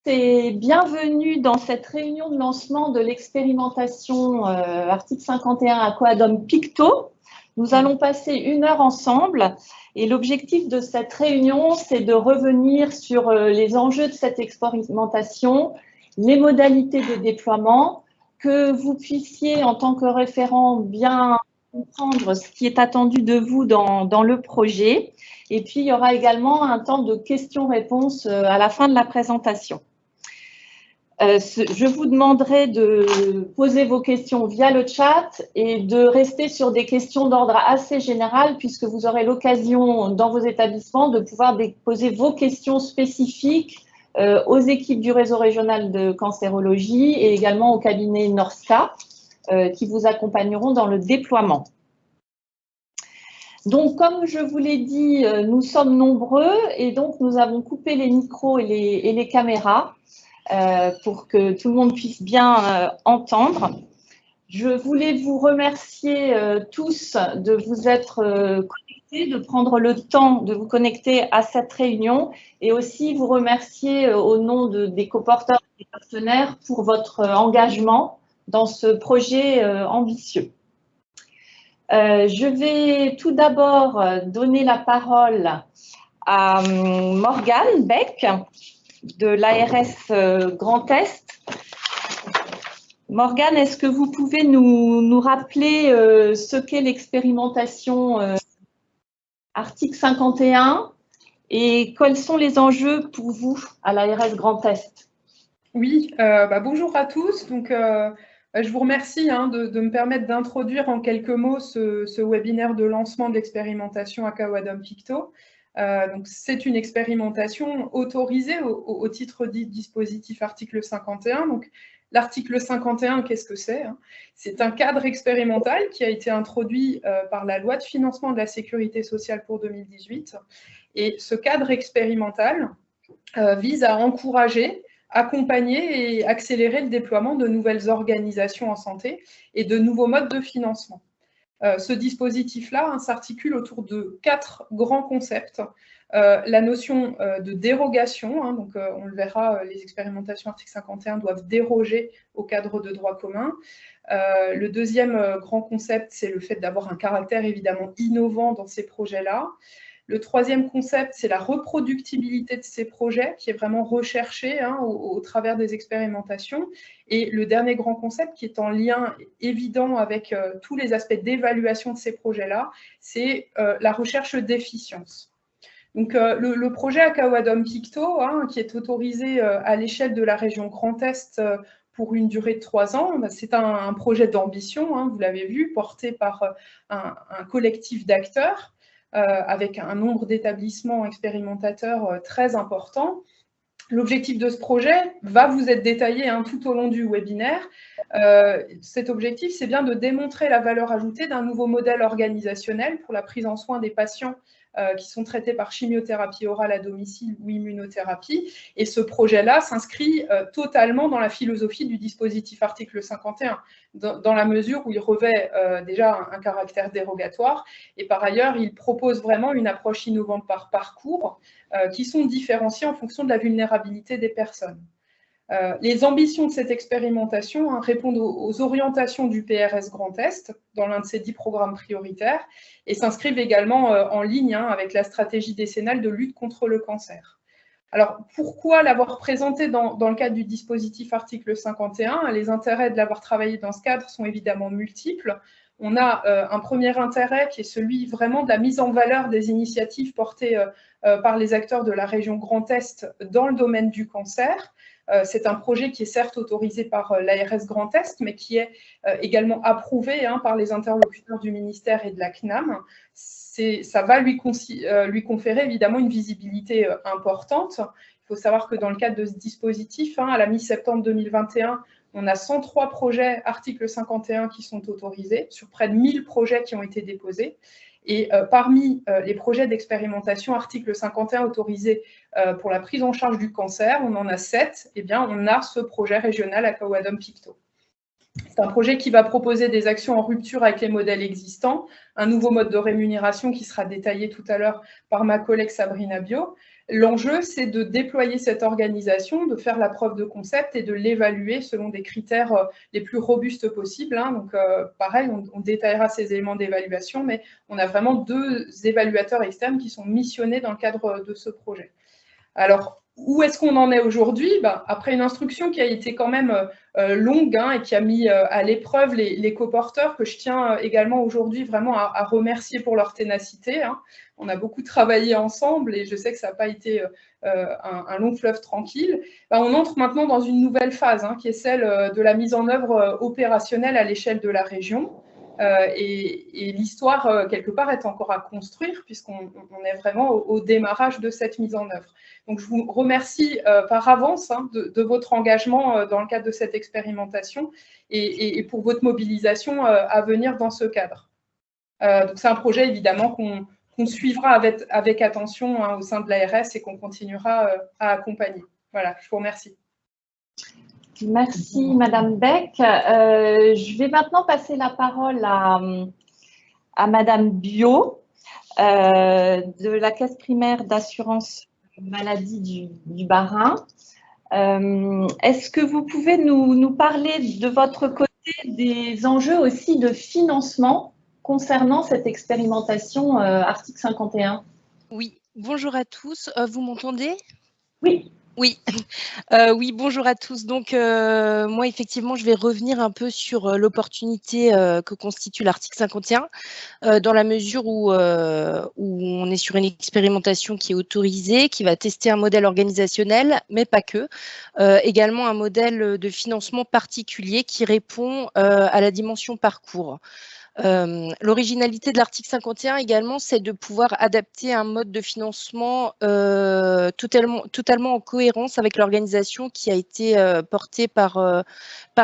Et bienvenue dans cette réunion de lancement de l'expérimentation article 51 Aquadome Picto. Nous allons passer 1 heure ensemble et l'objectif de cette réunion, c'est de revenir sur les enjeux de cette expérimentation, les modalités de déploiement, que vous puissiez en tant que référent bien comprendre ce qui est attendu de vous dans le projet. Et puis, il y aura également un temps de questions-réponses à la fin de la présentation. Je vous demanderai de poser vos questions via le chat et de rester sur des questions d'ordre assez général puisque vous aurez l'occasion dans vos établissements de pouvoir poser vos questions spécifiques aux équipes du réseau régional de cancérologie et également au cabinet Norska qui vous accompagneront dans le déploiement. Donc, comme je vous l'ai dit, nous sommes nombreux et donc nous avons coupé les micros et les caméras. Pour que tout le monde puisse bien entendre. Je voulais vous remercier tous de vous être connectés, de prendre le temps de vous connecter à cette réunion et aussi vous remercier au nom des coporteurs et des partenaires pour votre engagement dans ce projet ambitieux. Je vais tout d'abord donner la parole à Morgane Beck, de l'ARS Grand Est. Morgane, est-ce que vous pouvez nous rappeler ce qu'est l'expérimentation article 51 et quels sont les enjeux pour vous à l'ARS Grand Est? Oui, bonjour à tous. Donc, je vous remercie de me permettre d'introduire en quelques mots ce webinaire de lancement de l'expérimentation Aquadome Picto. Donc, c'est une expérimentation autorisée au titre du dispositif article 51. Donc, l'article 51, qu'est-ce que c'est? C'est un cadre expérimental qui a été introduit par la loi de financement de la sécurité sociale pour 2018. Et ce cadre expérimental vise à encourager, accompagner et accélérer le déploiement de nouvelles organisations en santé et de nouveaux modes de financement. Ce dispositif-là s'articule autour de 4 grands concepts. La notion de dérogation, donc on le verra, les expérimentations article 51 doivent déroger au cadre de droit commun. Le deuxième grand concept, c'est le fait d'avoir un caractère évidemment innovant dans ces projets-là. Le troisième concept, c'est la reproductibilité de ces projets qui est vraiment recherchée au travers des expérimentations. Et le dernier grand concept qui est en lien évident avec tous les aspects d'évaluation de ces projets-là, c'est la recherche d'efficience. Donc, le projet Aquadome Picto, qui est autorisé à l'échelle de la région Grand Est pour une durée de 3 ans, c'est un projet d'ambition, vous l'avez vu, porté par un collectif d'acteurs. Avec un nombre d'établissements expérimentateurs très important. L'objectif de ce projet va vous être détaillé tout au long du webinaire. Cet objectif, c'est bien de démontrer la valeur ajoutée d'un nouveau modèle organisationnel pour la prise en soin des patients qui sont traités par chimiothérapie orale à domicile ou immunothérapie. Et ce projet-là s'inscrit totalement dans la philosophie du dispositif article 51, dans la mesure où il revêt déjà un caractère dérogatoire. Et par ailleurs, il propose vraiment une approche innovante par parcours qui sont différenciées en fonction de la vulnérabilité des personnes. Les ambitions de cette expérimentation répondent aux orientations du PRS Grand Est dans l'un de ses 10 programmes prioritaires et s'inscrivent également en ligne avec la stratégie décennale de lutte contre le cancer. Alors, pourquoi l'avoir présenté dans le cadre du dispositif article 51? Les intérêts de l'avoir travaillé dans ce cadre sont évidemment multiples. On a un premier intérêt qui est celui vraiment de la mise en valeur des initiatives portées par les acteurs de la région Grand Est dans le domaine du cancer. C'est un projet qui est certes autorisé par l'ARS Grand Est, mais qui est également approuvé par les interlocuteurs du ministère et de la CNAM. Ça va lui conférer évidemment une visibilité importante. Il faut savoir que dans le cadre de ce dispositif, à la mi-septembre 2021, on a 103 projets article 51 qui sont autorisés, sur près de 1000 projets qui ont été déposés. Et parmi les projets d'expérimentation article 51 autorisés pour la prise en charge du cancer, on en a 7. Eh bien, on a ce projet régional Aquadome Picto. C'est un projet qui va proposer des actions en rupture avec les modèles existants, un nouveau mode de rémunération qui sera détaillé tout à l'heure par ma collègue Sabrina Bio, L'enjeu, c'est de déployer cette organisation, de faire la preuve de concept et de l'évaluer selon des critères les plus robustes possibles. Hein. Donc, pareil, on détaillera ces éléments d'évaluation, mais on a vraiment 2 évaluateurs externes qui sont missionnés dans le cadre de ce projet. Alors, où est-ce qu'on en est aujourd'hui? Après une instruction qui a été quand même longue hein, et qui a mis à l'épreuve les coporteurs, que je tiens également aujourd'hui vraiment à remercier pour leur ténacité. Hein. On a beaucoup travaillé ensemble et je sais que ça n'a pas été un long fleuve tranquille. On entre maintenant dans une nouvelle phase hein, qui est celle de la mise en œuvre opérationnelle à l'échelle de la région. Et l'histoire, quelque part, est encore à construire puisqu'on est vraiment au démarrage de cette mise en œuvre. Donc, je vous remercie par avance hein, de votre engagement dans le cadre de cette expérimentation et pour votre mobilisation à venir dans ce cadre. Donc, c'est un projet, évidemment, qu'on suivra avec attention hein, au sein de l'ARS et qu'on continuera à accompagner. Voilà, je vous remercie. Merci, Madame Beck. Je vais maintenant passer la parole à Madame Biot, de la Caisse primaire d'assurance maladie du Bas-Rhin. Est-ce que vous pouvez nous parler de votre côté des enjeux aussi de financement concernant cette expérimentation article 51? Oui, bonjour à tous. Vous m'entendez? Oui. Oui. Oui, bonjour à tous. Donc, moi, effectivement, je vais revenir un peu sur l'opportunité que constitue l'article 51, dans la mesure où on est sur une expérimentation qui est autorisée, qui va tester un modèle organisationnel, mais pas que, également un modèle de financement particulier qui répond à la dimension parcours. L'originalité de l'article 51 également, c'est de pouvoir adapter un mode de financement totalement en cohérence avec l'organisation qui a été portée par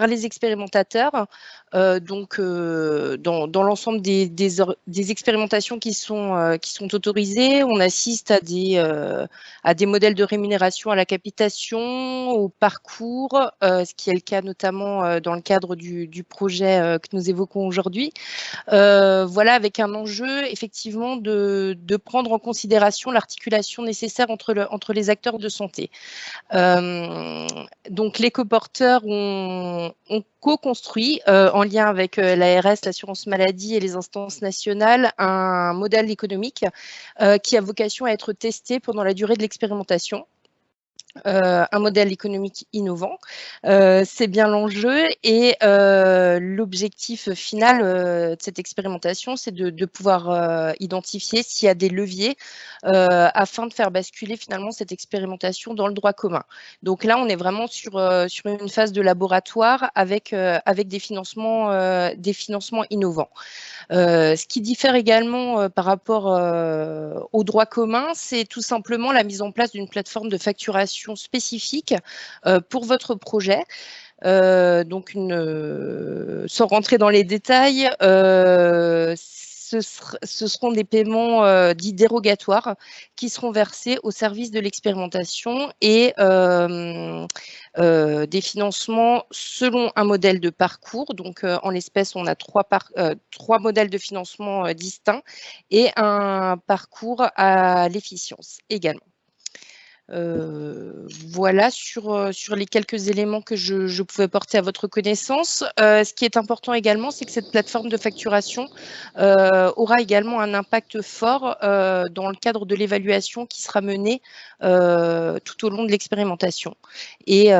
les expérimentateurs. Donc, dans l'ensemble des expérimentations qui sont autorisées, on assiste à des modèles de rémunération à la capitation, au parcours, ce qui est le cas notamment dans le cadre du projet que nous évoquons aujourd'hui. Voilà, avec un enjeu effectivement de prendre en considération l'articulation nécessaire entre les acteurs de santé. Donc les coporteurs ont co-construit, en lien avec l'ARS, l'assurance maladie et les instances nationales, un modèle économique qui a vocation à être testé pendant la durée de l'expérimentation. Un modèle économique innovant, c'est bien l'enjeu et l'objectif final de cette expérimentation, c'est de pouvoir identifier s'il y a des leviers afin de faire basculer finalement cette expérimentation dans le droit commun. Donc là, on est vraiment sur une phase de laboratoire avec des financements innovants. Ce qui diffère également par rapport au droit commun, c'est tout simplement la mise en place d'une plateforme de facturation spécifique pour votre projet. Donc, sans rentrer dans les détails, ce seront des paiements dits dérogatoires qui seront versés au service de l'expérimentation et des financements selon un modèle de parcours. Donc, en l'espèce, on a trois modèles de financement distincts et un parcours à l'efficience également. Voilà sur les quelques éléments que je pouvais porter à votre connaissance. Ce qui est important également, c'est que cette plateforme de facturation aura également un impact fort dans le cadre de l'évaluation qui sera menée tout au long de l'expérimentation. Et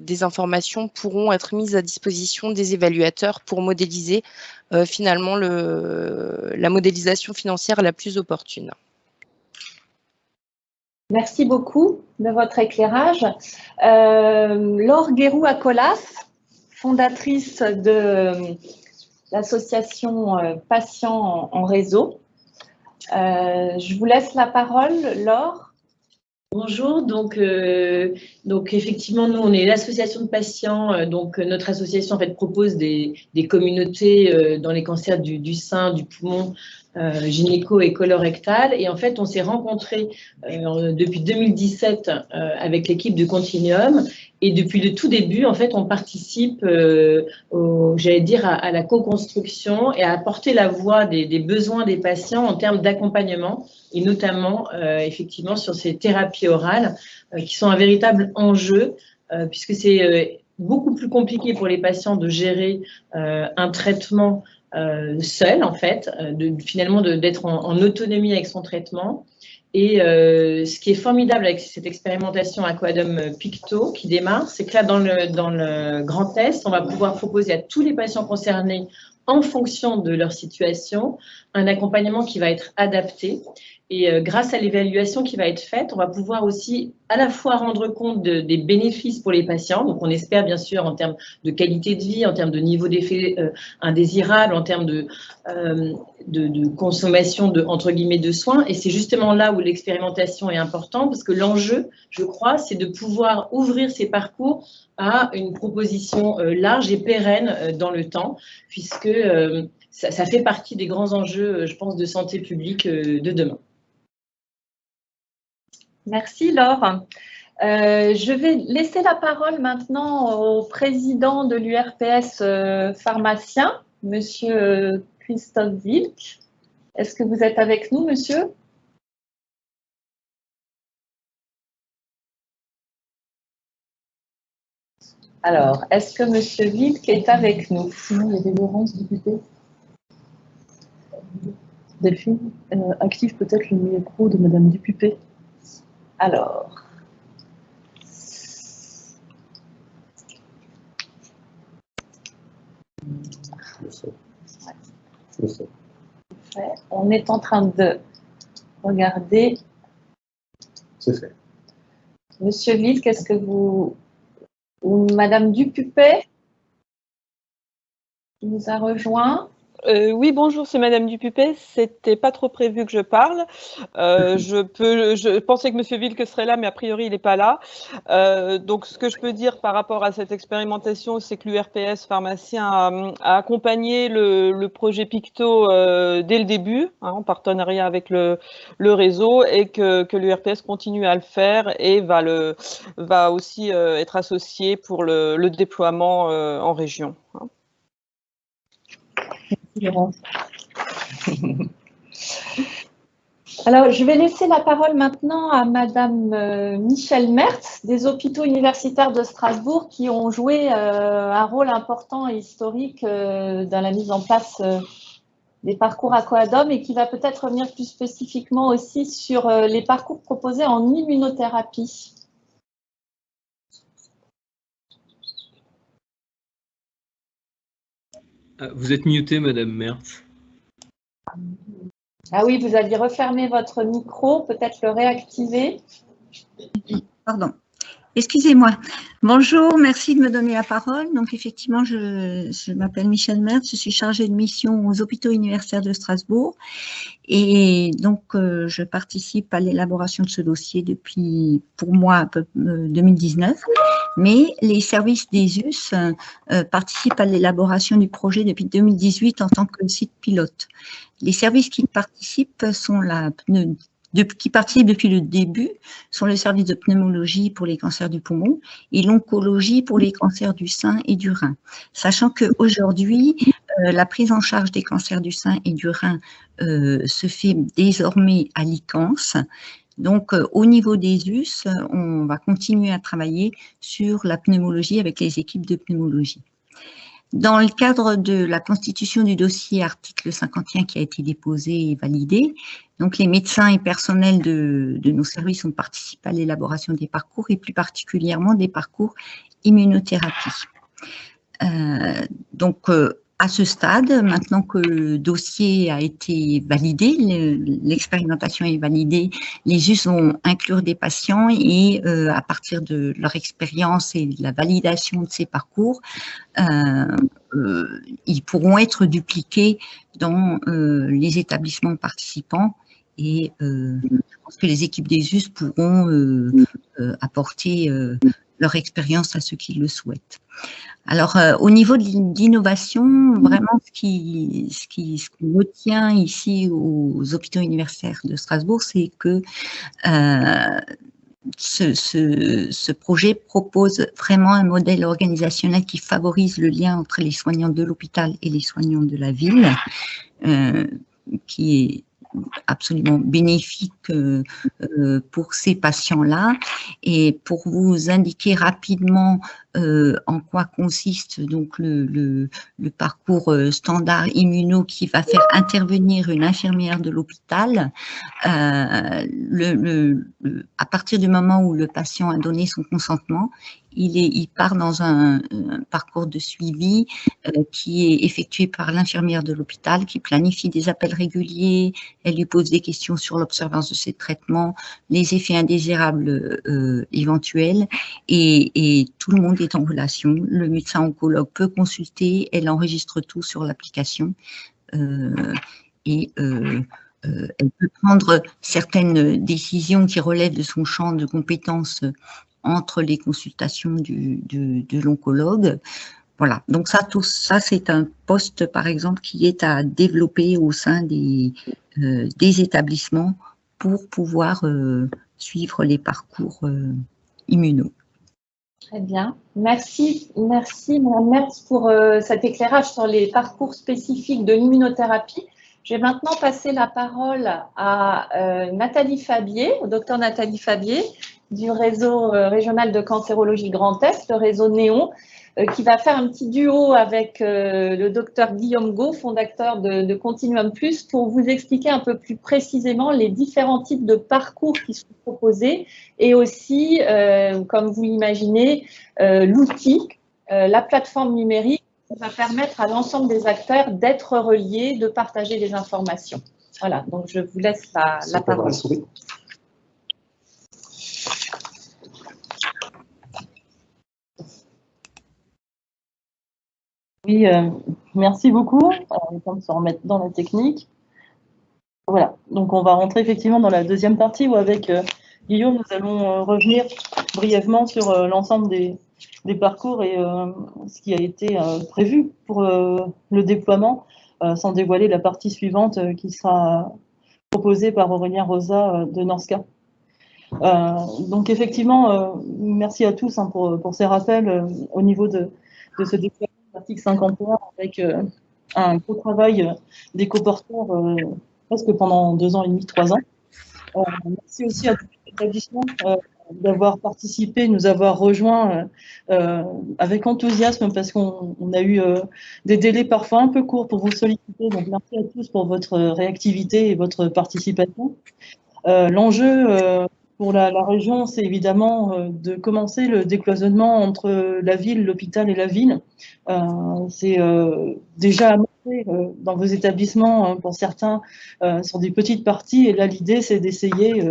des informations pourront être mises à disposition des évaluateurs pour modéliser finalement la modélisation financière la plus opportune. Merci beaucoup de votre éclairage. Laure Guérou-Acolaf, fondatrice de l'association Patients en réseau. Je vous laisse la parole, Laure. Bonjour, donc effectivement, nous, on est l'association de patients. Donc, notre association, en fait, propose des communautés dans les cancers du sein, du poumon, gynéco et colorectal. Et en fait, on s'est rencontrés depuis 2017 avec l'équipe de Continuum. Et depuis le tout début, en fait, on participe, j'allais dire, à la co-construction et à apporter la voix des besoins des patients en termes d'accompagnement, et notamment, effectivement, sur ces thérapies orales, qui sont un véritable enjeu, puisque c'est beaucoup plus compliqué pour les patients de gérer un traitement seul, en fait, finalement d'être en autonomie avec son traitement. Et ce qui est formidable avec cette expérimentation Aquadome Picto qui démarre, c'est que là, dans le Grand Est, on va pouvoir proposer à tous les patients concernés, en fonction de leur situation, un accompagnement qui va être adapté. Et grâce à l'évaluation qui va être faite, on va pouvoir aussi à la fois rendre compte des bénéfices pour les patients. Donc, on espère bien sûr en termes de qualité de vie, en termes de niveau d'effet indésirable, en termes de consommation entre guillemets de soins. Et c'est justement là où l'expérimentation est importante, parce que l'enjeu, je crois, c'est de pouvoir ouvrir ces parcours à une proposition large et pérenne dans le temps, puisque ça fait partie des grands enjeux, je pense, de santé publique de demain. Merci Laure. Je vais laisser la parole maintenant au président de l'URPS pharmacien, Monsieur Christophe Wilk. Est-ce que vous êtes avec nous, monsieur? Alors, est-ce que monsieur Wilk est avec nous? Sinon, il y avait Laurence, députée. Delphine, active peut-être le micro de madame Dupupé. Alors. On est en train de regarder. C'est fait. Monsieur Wilk, est-ce que vous... Ou madame Dupupé qui nous a rejoint? Oui, bonjour, c'est Madame Dupupé. C'était pas trop prévu que je parle. Je pensais que Monsieur Wilk serait là, mais a priori il n'est pas là. Donc, ce que je peux dire par rapport à cette expérimentation, c'est que l'URPS pharmacien a accompagné le projet Picto dès le début, hein, en partenariat avec le réseau, et que l'URPS continue à le faire et va aussi être associé pour le déploiement en région. Hein. Alors, je vais laisser la parole maintenant à madame Michèle Mertz des hôpitaux universitaires de Strasbourg qui ont joué un rôle important et historique dans la mise en place des parcours Aquadome et qui va peut-être revenir plus spécifiquement aussi sur les parcours proposés en immunothérapie. Vous êtes mutée, madame Mertz. Ah oui, vous aviez refermé votre micro, peut-être le réactiver. Pardon. Excusez-moi. Bonjour, merci de me donner la parole. Donc, effectivement, je m'appelle Michèle Mertz, je suis chargée de mission aux hôpitaux universitaires de Strasbourg. Et donc, je participe à l'élaboration de ce dossier depuis, pour moi, 2019. Mais les services d'ESUS participent à l'élaboration du projet depuis 2018 en tant que site pilote. Les services qui participent depuis le début sont le service de pneumologie pour les cancers du poumon et l'oncologie pour les cancers du sein et du rein. Sachant qu'aujourd'hui, la prise en charge des cancers du sein et du rein se fait désormais à l'ICANS. Donc, au niveau des US, on va continuer à travailler sur la pneumologie avec les équipes de pneumologie. Dans le cadre de la constitution du dossier article 51 qui a été déposé et validé, donc les médecins et personnels de nos services ont participé à l'élaboration des parcours et plus particulièrement des parcours immunothérapie. À ce stade, maintenant que le dossier a été validé, l'expérimentation est validée, les US vont inclure des patients et à partir de leur expérience et de la validation de ces parcours, ils pourront être dupliqués dans les établissements participants et je pense que les équipes des US pourront apporter leur expérience à ceux qui le souhaitent. Alors, au niveau de l'innovation, vraiment, ce qui me tient ici aux hôpitaux universitaires de Strasbourg, c'est que ce projet propose vraiment un modèle organisationnel qui favorise le lien entre les soignants de l'hôpital et les soignants de la ville, qui est absolument bénéfique pour ces patients-là. Et pour vous indiquer rapidement en quoi consiste donc le parcours standard immuno qui va faire intervenir une infirmière de l'hôpital, à partir du moment où le patient a donné son consentement, il part dans un parcours de suivi qui est effectué par l'infirmière de l'hôpital, qui planifie des appels réguliers, elle lui pose des questions sur l'observance de ses traitements, les effets indésirables éventuels, et tout le monde est en relation. Le médecin oncologue peut consulter, elle enregistre tout sur l'application, et elle peut prendre certaines décisions qui relèvent de son champ de compétences entre les consultations de l'oncologue. Voilà, donc ça, tout ça, c'est un poste, par exemple, qui est à développer au sein des établissements pour pouvoir suivre les parcours immuno. Très bien. Merci Madame Mertz pour cet éclairage sur les parcours spécifiques de l'immunothérapie. Je vais maintenant passer la parole à Nathalie Fabier, au docteur Nathalie Fabier, du réseau régional de cancérologie Grand Est, le réseau Néon, qui va faire un petit duo avec le docteur Guillaume Gau, fondateur de Continuum Plus, pour vous expliquer un peu plus précisément les différents types de parcours qui sont proposés et aussi, comme vous l'imaginez, l'outil, la plateforme numérique qui va permettre à l'ensemble des acteurs d'être reliés, de partager des informations. Voilà, donc je vous laisse la parole. Oui, merci beaucoup. Il est temps de se remettre dans la technique. Voilà, donc on va rentrer effectivement dans la deuxième partie où avec Guillaume, nous allons revenir brièvement sur l'ensemble des parcours et ce qui a été prévu pour le déploiement, sans dévoiler la partie suivante qui sera proposée par Aurélien Rosa de Norska. Donc effectivement, merci à tous pour ces rappels au niveau de ce déploiement. L'article 51 avec un gros travail des coporteurs presque pendant 2 ans et demi, 3 ans. Merci aussi à tous les établissements d'avoir participé, nous avoir rejoints avec enthousiasme parce qu'on a eu des délais parfois un peu courts pour vous solliciter. Donc merci à tous pour votre réactivité et votre participation. L'enjeu pour la région, c'est évidemment de commencer le décloisonnement entre la ville, l'hôpital et la ville. C'est déjà amorcé dans vos établissements, pour certains, sur des petites parties. Et là, l'idée, c'est d'essayer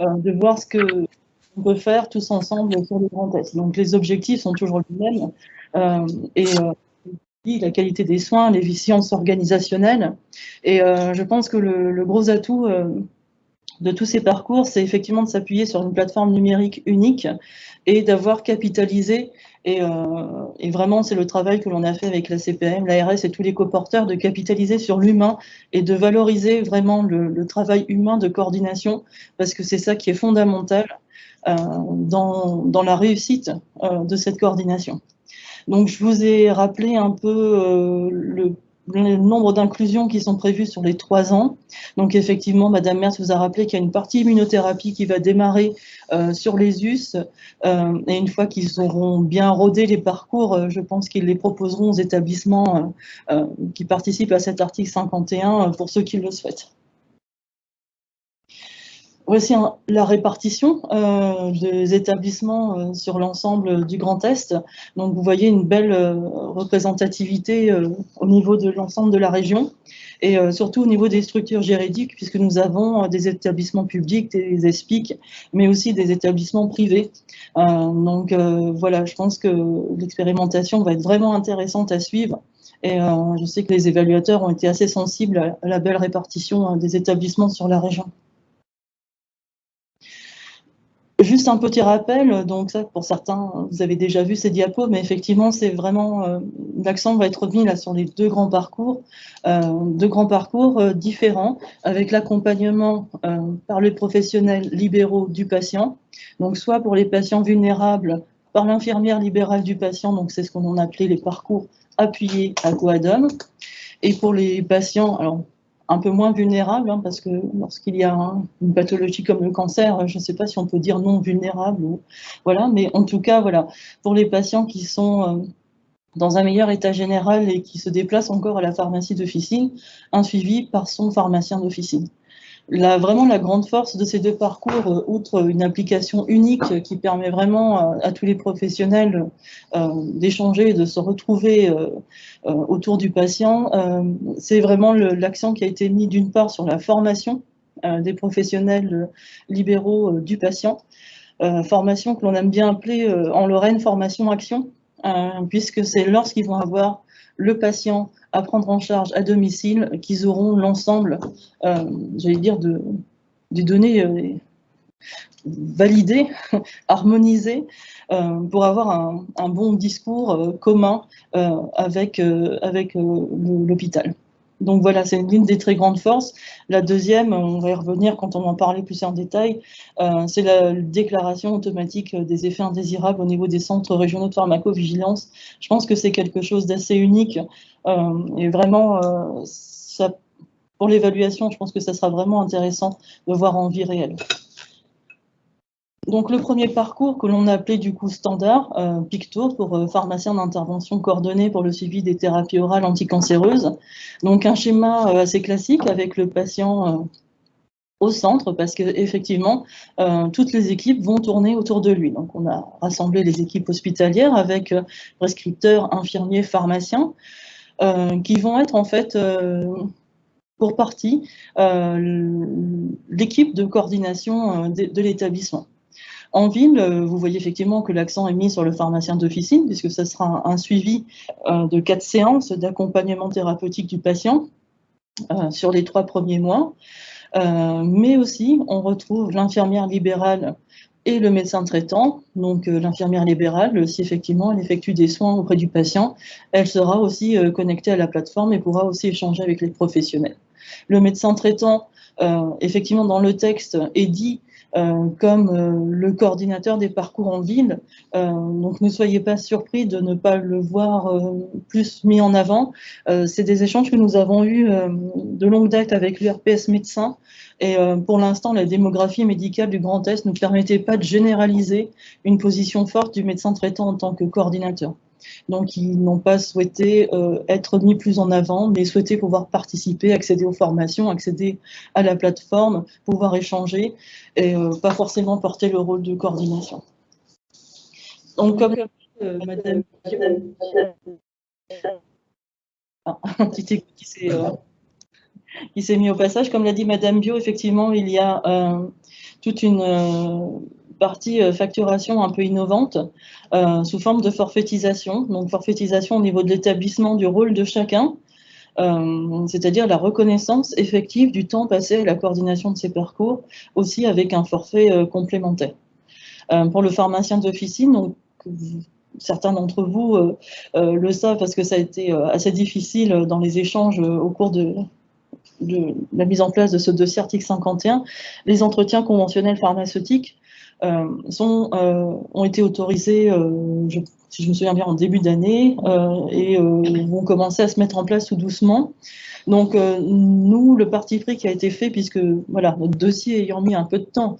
de voir ce qu'on peut faire tous ensemble sur le Grand Est. Donc, les objectifs sont toujours les mêmes. La qualité des soins, l'efficience organisationnelle. Et je pense que le gros atout de tous ces parcours, c'est effectivement de s'appuyer sur une plateforme numérique unique et d'avoir capitalisé, et vraiment c'est le travail que l'on a fait avec la CPM, l'ARS et tous les coporteurs, de capitaliser sur l'humain et de valoriser vraiment le travail humain de coordination, parce que c'est ça qui est fondamental dans la réussite de cette coordination. Donc je vous ai rappelé un peu le nombre d'inclusions qui sont prévues sur les 3 ans. Donc effectivement, Madame Mertz vous a rappelé qu'il y a une partie immunothérapie qui va démarrer sur les US, et une fois qu'ils auront bien rodé les parcours, je pense qu'ils les proposeront aux établissements qui participent à cet article 51 pour ceux qui le souhaitent. Voici la répartition des établissements sur l'ensemble du Grand Est. Donc vous voyez une belle représentativité au niveau de l'ensemble de la région et surtout au niveau des structures juridiques, puisque nous avons des établissements publics, des ESPIC, mais aussi des établissements privés. Donc voilà, je pense que l'expérimentation va être vraiment intéressante à suivre. Et je sais que les évaluateurs ont été assez sensibles à la belle répartition des établissements sur la région. Juste Juste un petit rappel, donc ça pour certains, vous avez déjà vu ces diapos, mais effectivement c'est vraiment, l'accent va être mis là sur les deux grands parcours différents, avec l'accompagnement par les professionnels libéraux du patient, donc soit pour les patients vulnérables par l'infirmière libérale du patient, donc c'est ce qu'on a appelé les parcours appuyés à Coadom, et pour les patients, alors un peu moins vulnérables, hein, parce que lorsqu'il y a une pathologie comme le cancer, je ne sais pas si on peut dire non vulnérable, voilà, mais en tout cas, voilà, pour les patients qui sont dans un meilleur état général et qui se déplacent encore à la pharmacie d'officine, un suivi par son pharmacien d'officine. Vraiment, la grande force de ces deux parcours, outre une application unique qui permet vraiment à tous les professionnels d'échanger et de se retrouver autour du patient, c'est vraiment l'accent qui a été mis d'une part sur la formation des professionnels libéraux du patient, formation que l'on aime bien appeler en Lorraine formation-action, puisque c'est lorsqu'ils vont avoir le patient à prendre en charge à domicile qu'ils auront l'ensemble, j'allais dire, des données validées, harmonisées, pour avoir un bon discours commun avec l'hôpital. Donc voilà, c'est l'une des très grandes forces. La deuxième, on va y revenir quand on en parlait plus en détail, c'est la déclaration automatique des effets indésirables au niveau des centres régionaux de pharmacovigilance. Je pense que c'est quelque chose d'assez unique et vraiment, pour l'évaluation, je pense que ça sera vraiment intéressant de voir en vie réelle. Donc le premier parcours que l'on a appelé du coup standard, PICTO, pour pharmacien d'intervention coordonnée pour le suivi des thérapies orales anticancéreuses. Donc un schéma assez classique avec le patient au centre, parce qu'effectivement, toutes les équipes vont tourner autour de lui. Donc on a rassemblé les équipes hospitalières avec prescripteurs, infirmiers, pharmaciens, qui vont être en fait pour partie l'équipe de coordination de l'établissement. En ville, vous voyez effectivement que l'accent est mis sur le pharmacien d'officine, puisque ce sera un suivi de 4 séances d'accompagnement thérapeutique du patient sur les 3 premiers mois. Mais aussi, on retrouve l'infirmière libérale et le médecin traitant. Donc l'infirmière libérale, si effectivement elle effectue des soins auprès du patient, elle sera aussi connectée à la plateforme et pourra aussi échanger avec les professionnels. Le médecin traitant, effectivement dans le texte, est dit comme le coordinateur des parcours en ville. Donc ne soyez pas surpris de ne pas le voir plus mis en avant. C'est des échanges que nous avons eus de longue date avec l'URPS médecin. Et pour l'instant, la démographie médicale du Grand Est ne permettait pas de généraliser une position forte du médecin traitant en tant que coordinateur. Donc, ils n'ont pas souhaité être mis plus en avant, mais souhaitaient pouvoir participer, accéder aux formations, accéder à la plateforme, pouvoir échanger et pas forcément porter le rôle de coordination. Donc, comme Madame un petit écho qui s'est mis au passage, comme l'a dit Madame Bio, effectivement, il y a toute une partie facturation un peu innovante sous forme de forfaitisation. Donc forfaitisation au niveau de l'établissement du rôle de chacun, c'est-à-dire la reconnaissance effective du temps passé à la coordination de ces parcours, aussi avec un forfait complémentaire. Pour le pharmacien d'officine, donc certains d'entre vous le savent parce que ça a été assez difficile dans les échanges au cours de la mise en place de ce dossier article 51, les entretiens conventionnels pharmaceutiques ont été autorisés, si je me souviens bien, en début d'année et vont commencer à se mettre en place tout doucement. Donc, nous, le parti pris qui a été fait, puisque voilà, notre dossier ayant mis un peu de temps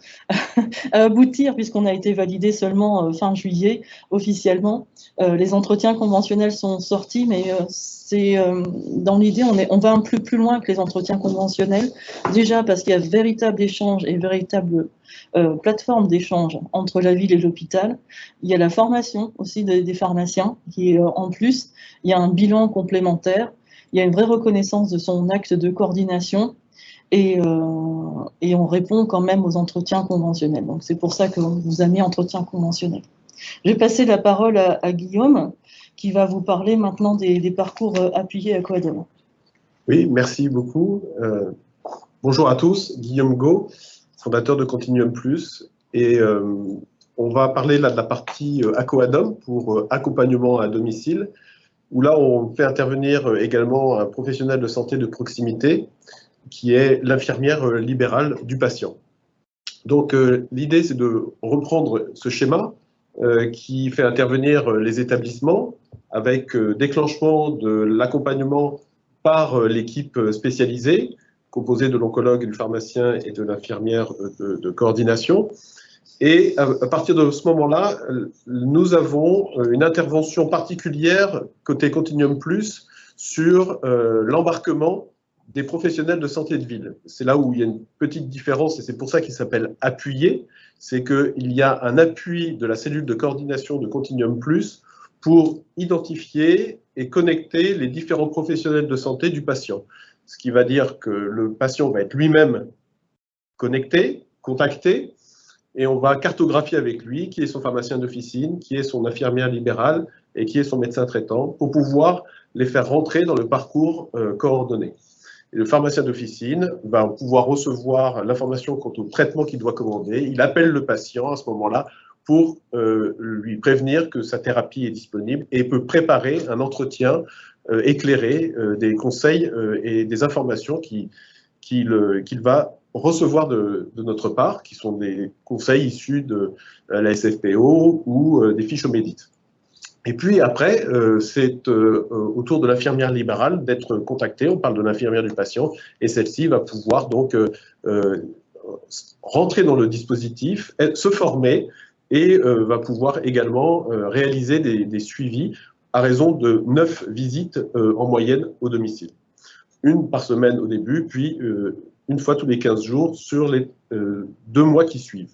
à aboutir, puisqu'on a été validé seulement fin juillet officiellement, les entretiens conventionnels sont sortis, mais c'est dans l'idée, on va un peu plus loin que les entretiens conventionnels, déjà parce qu'il y a véritable échange et véritable plateforme d'échange entre la ville et l'hôpital. Il y a la formation aussi des pharmaciens, qui en plus, il y a un bilan complémentaire. Il y a une vraie reconnaissance de son acte de coordination et on répond quand même aux entretiens conventionnels. Donc c'est pour ça qu'on vous a mis entretien conventionnel. Je vais passer la parole à Guillaume qui va vous parler maintenant des parcours appuyés à Coadom. Oui, merci beaucoup. Bonjour à tous, Guillaume Go, fondateur de Continuum Plus. Et On va parler là de la partie ACOADOM pour accompagnement à domicile, où là on fait intervenir également un professionnel de santé de proximité qui est l'infirmière libérale du patient. Donc l'idée c'est de reprendre ce schéma qui fait intervenir les établissements avec déclenchement de l'accompagnement par l'équipe spécialisée composée de l'oncologue, du pharmacien et de l'infirmière de coordination. Et à partir de ce moment-là, nous avons une intervention particulière côté Continuum Plus sur l'embarquement des professionnels de santé de ville. C'est là où il y a une petite différence et c'est pour ça qu'il s'appelle appuyé. C'est qu'il y a un appui de la cellule de coordination de Continuum Plus pour identifier et connecter les différents professionnels de santé du patient. Ce qui va dire que le patient va être lui-même connecté, contacté, et on va cartographier avec lui qui est son pharmacien d'officine, qui est son infirmière libérale et qui est son médecin traitant pour pouvoir les faire rentrer dans le parcours coordonné. Et le pharmacien d'officine va pouvoir recevoir l'information quant au traitement qu'il doit commander. Il appelle le patient à ce moment-là pour lui prévenir que sa thérapie est disponible et peut préparer un entretien éclairé des conseils et des informations qu'il va recevoir de notre part, qui sont des conseils issus de la SFPO ou des fiches au Médit. Et puis après, c'est au tour de l'infirmière libérale d'être contactée, on parle de l'infirmière du patient, et celle-ci va pouvoir donc rentrer dans le dispositif, se former, et va pouvoir également réaliser des suivis à raison de 9 visites en moyenne au domicile. Une par semaine au début, puis une fois tous les 15 jours sur les 2 mois qui suivent.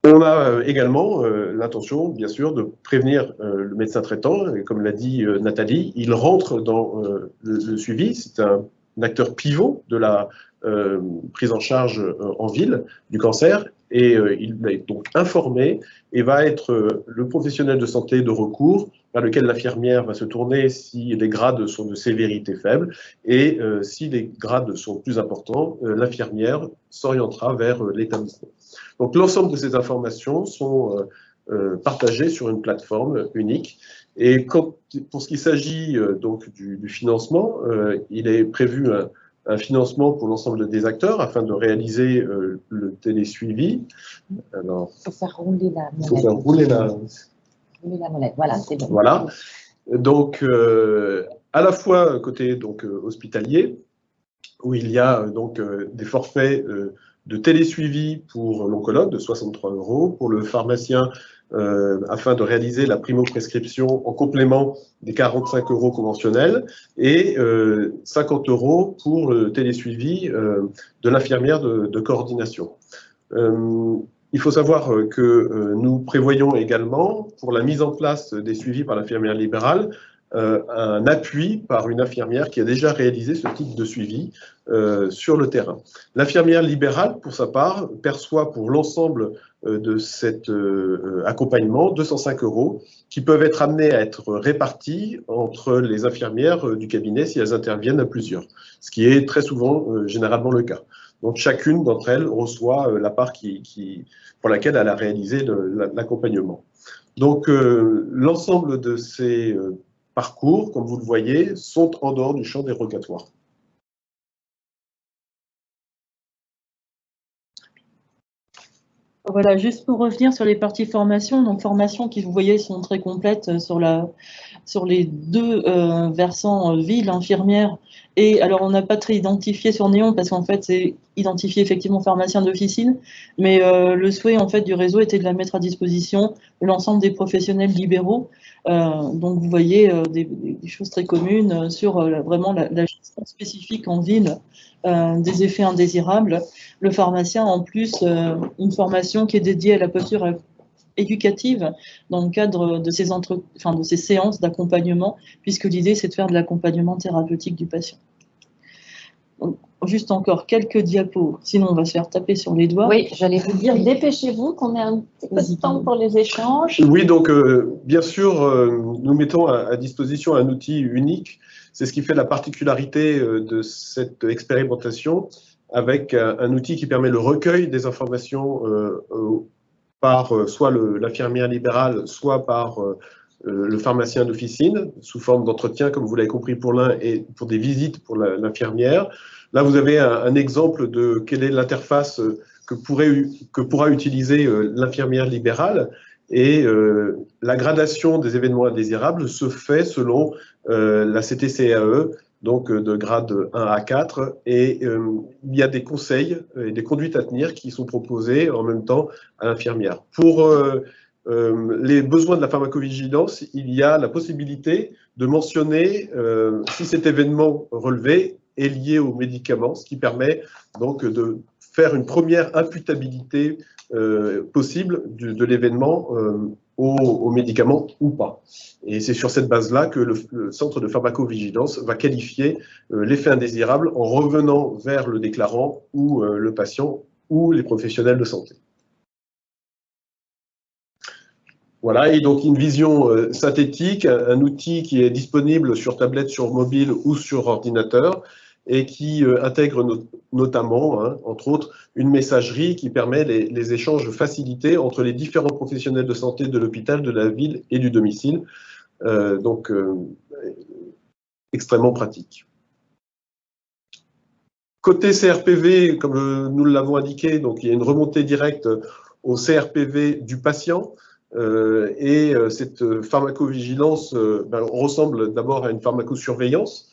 On a également l'intention, bien sûr, de prévenir le médecin traitant, et comme l'a dit Nathalie, il rentre dans le suivi, c'est un acteur pivot de la prise en charge en ville du cancer, et il est donc informé et va être le professionnel de santé de recours vers lequel l'infirmière va se tourner si les grades sont de sévérité faible, et si les grades sont plus importants, l'infirmière s'orientera vers l'établissement. Donc l'ensemble de ces informations sont partagées sur une plateforme unique. Et pour ce qui s'agit donc du financement, il est prévu un financement pour l'ensemble des acteurs afin de réaliser le télésuivi. Alors, il faut faire rouler la molette. Il faut faire rouler la molette, voilà, c'est bon. Voilà. Donc, à la fois côté donc, hospitalier, où il y a donc des forfaits de télésuivi pour l'oncologue de 63 €, pour le pharmacien afin de réaliser la primo-prescription en complément des 45 € conventionnels, et 50 € pour le télésuivi de l'infirmière de coordination. Il faut savoir que nous prévoyons également, pour la mise en place des suivis par l'infirmière libérale, un appui par une infirmière qui a déjà réalisé ce type de suivi sur le terrain. L'infirmière libérale, pour sa part, perçoit pour l'ensemble de cet accompagnement 205 € qui peuvent être amenés à être répartis entre les infirmières du cabinet si elles interviennent à plusieurs, ce qui est très souvent généralement le cas. Donc chacune d'entre elles reçoit la part pour laquelle elle a réalisé l'accompagnement. Donc l'ensemble de ces parcours, comme vous le voyez, sont en dehors du champ dérogatoire. Voilà, juste pour revenir sur les parties formation, donc formations qui, vous voyez, sont très complètes sur les 2 versants ville, infirmière, et alors on n'a pas très identifié sur Néon parce qu'en fait c'est identifié effectivement pharmacien d'officine, mais le souhait en fait du réseau était de la mettre à disposition de l'ensemble des professionnels libéraux. Donc vous voyez des choses très communes sur vraiment la gestion spécifique en ville des effets indésirables. Le pharmacien en plus une formation qui est dédiée à la posture éducative dans le cadre de ces séances d'accompagnement, puisque l'idée c'est de faire de l'accompagnement thérapeutique du patient. Donc, juste encore quelques diapos, sinon on va se faire taper sur les doigts. Oui, j'allais vous dire, dépêchez-vous qu'on ait un petit peu de temps pour les échanges. Oui, donc bien sûr, nous mettons à disposition un outil unique. C'est ce qui fait la particularité de cette expérimentation, avec un outil qui permet le recueil des informations par soit l'infirmière libérale, soit par le pharmacien d'officine, sous forme d'entretien, comme vous l'avez compris pour l'un, et pour des visites pour l'infirmière. Là, vous avez un exemple de quelle est l'interface que pourra utiliser l'infirmière libérale. Et la gradation des événements indésirables se fait selon la CTCAE, donc de grade 1 à 4. Et il y a des conseils et des conduites à tenir qui sont proposées en même temps à l'infirmière. Pour les besoins de la pharmacovigilance, il y a la possibilité de mentionner si cet événement relevé est lié au médicament, ce qui permet donc de faire une première imputabilité possible de l'événement au médicament ou pas. Et c'est sur cette base-là que le centre de pharmacovigilance va qualifier l'effet indésirable en revenant vers le déclarant ou le patient ou les professionnels de santé. Voilà, et donc une vision synthétique, un outil qui est disponible sur tablette, sur mobile ou sur ordinateur, et qui intègre notamment, entre autres, une messagerie qui permet les échanges facilités entre les différents professionnels de santé de l'hôpital, de la ville et du domicile. Donc, extrêmement pratique. Côté CRPV, comme nous l'avons indiqué, donc il y a une remontée directe au CRPV du patient. Cette pharmacovigilance ressemble d'abord à une pharmacosurveillance,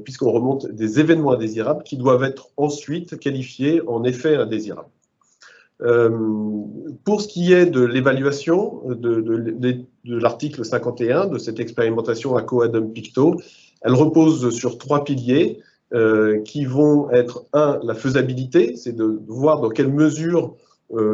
puisqu'on remonte des événements indésirables qui doivent être ensuite qualifiés en effets indésirables. Pour ce qui est de l'évaluation de l'article 51 de cette expérimentation ACO-ADOM-PICTO, elle repose sur 3 piliers qui vont être, la faisabilité, c'est de voir dans quelle mesure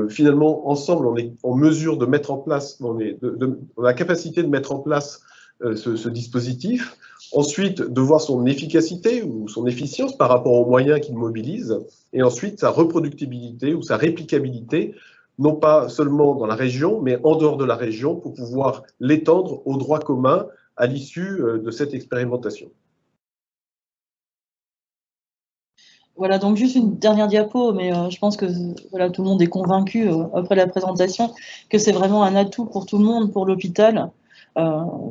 finalement, ensemble, on est en mesure de mettre en place, on a la capacité de mettre en place ce dispositif. Ensuite, de voir son efficacité ou son efficience par rapport aux moyens qu'il mobilise. Et ensuite, sa reproductibilité ou sa réplicabilité, non pas seulement dans la région, mais en dehors de la région, pour pouvoir l'étendre au droit commun à l'issue de cette expérimentation. Voilà, donc juste une dernière diapo, mais je pense que voilà, tout le monde est convaincu après la présentation que c'est vraiment un atout pour tout le monde, pour l'hôpital.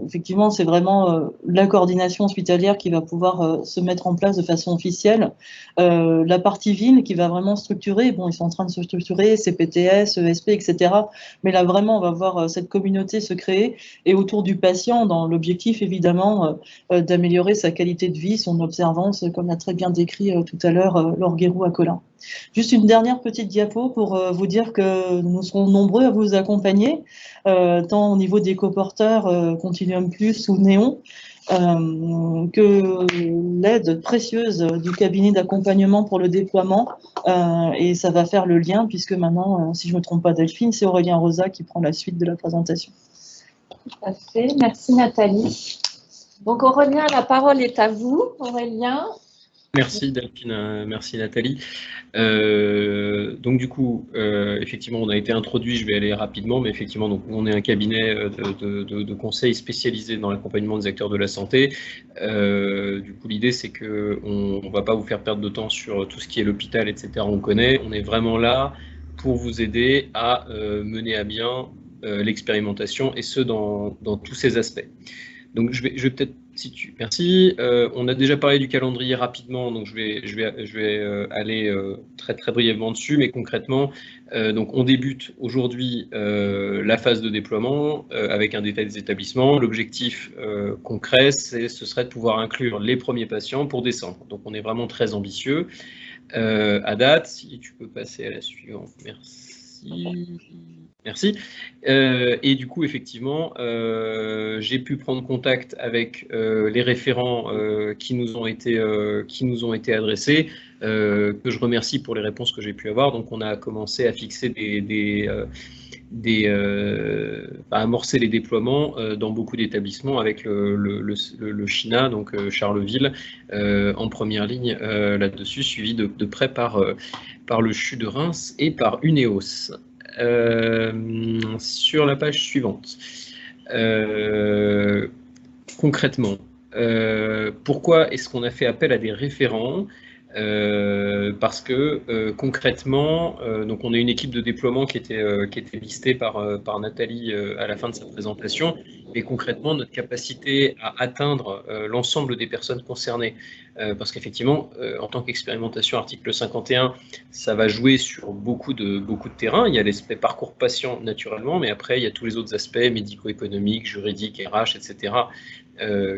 Effectivement, c'est vraiment la coordination hospitalière qui va pouvoir se mettre en place de façon officielle. La partie ville qui va vraiment structurer, bon, ils sont en train de se structurer, CPTS, ESP, etc. Mais là, vraiment, on va voir cette communauté se créer et autour du patient, dans l'objectif, évidemment, d'améliorer sa qualité de vie, son observance, comme l'a très bien décrit tout à l'heure Laure Guéroux à Colin. Juste une dernière petite diapo pour vous dire que nous serons nombreux à vous accompagner, tant au niveau des coporteurs Continuum Plus ou Néon, que l'aide précieuse du cabinet d'accompagnement pour le déploiement, et ça va faire le lien, puisque maintenant, si je ne me trompe pas Delphine, c'est Aurélien Rosa qui prend la suite de la présentation. Tout à fait, merci Nathalie. Donc Aurélien, la parole est à vous, Aurélien. Merci Delphine, merci Nathalie. Donc du coup, effectivement, on a été introduit, je vais aller rapidement, mais effectivement, donc, on est un cabinet de conseil spécialisé dans l'accompagnement des acteurs de la santé. Du coup, l'idée, c'est qu'on ne va pas vous faire perdre de temps sur tout ce qui est l'hôpital, etc. On connaît, on est vraiment là pour vous aider à mener à bien l'expérimentation, et ce, dans tous ses aspects. Donc je vais peut-être, merci. On a déjà parlé du calendrier rapidement, donc je vais aller très brièvement dessus, mais concrètement, donc on débute aujourd'hui la phase de déploiement avec un détail des établissements. L'objectif concret, ce serait de pouvoir inclure les premiers patients pour décembre. Donc on est vraiment très ambitieux à date. Si tu peux passer à la suivante, merci. Merci. Et du coup, effectivement, j'ai pu prendre contact avec les référents qui nous ont été adressés, que je remercie pour les réponses que j'ai pu avoir. Donc, on a commencé à fixer à amorcer les déploiements dans beaucoup d'établissements avec le CHINA, donc Charleville, en première ligne là-dessus, suivi de près par le CHU de Reims et par UNEOS. Sur la page suivante, concrètement, pourquoi est-ce qu'on a fait appel à des référents? parce que concrètement, donc on a une équipe de déploiement qui était listée par Nathalie à la fin de sa présentation, et concrètement notre capacité à atteindre l'ensemble des personnes concernées, parce qu'effectivement, en tant qu'expérimentation article 51, ça va jouer sur beaucoup de terrains. Il y a l'aspect parcours patient naturellement, mais après il y a tous les autres aspects médico-économiques, juridiques, RH, etc.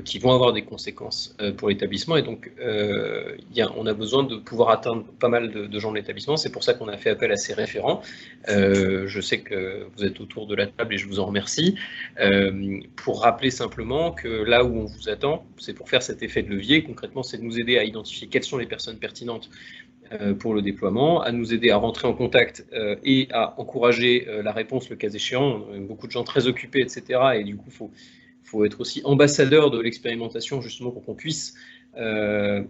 Qui vont avoir des conséquences pour l'établissement, et donc on a besoin de pouvoir atteindre pas mal de gens de l'établissement. C'est pour ça qu'on a fait appel à ces référents. Je sais que vous êtes autour de la table et je vous en remercie. Pour rappeler simplement que là où on vous attend, c'est pour faire cet effet de levier. Concrètement, c'est de nous aider à identifier quelles sont les personnes pertinentes pour le déploiement, à nous aider à rentrer en contact et à encourager la réponse le cas échéant. On a beaucoup de gens très occupés, etc. Et du coup, il faut être aussi ambassadeur de l'expérimentation, justement, pour qu'on puisse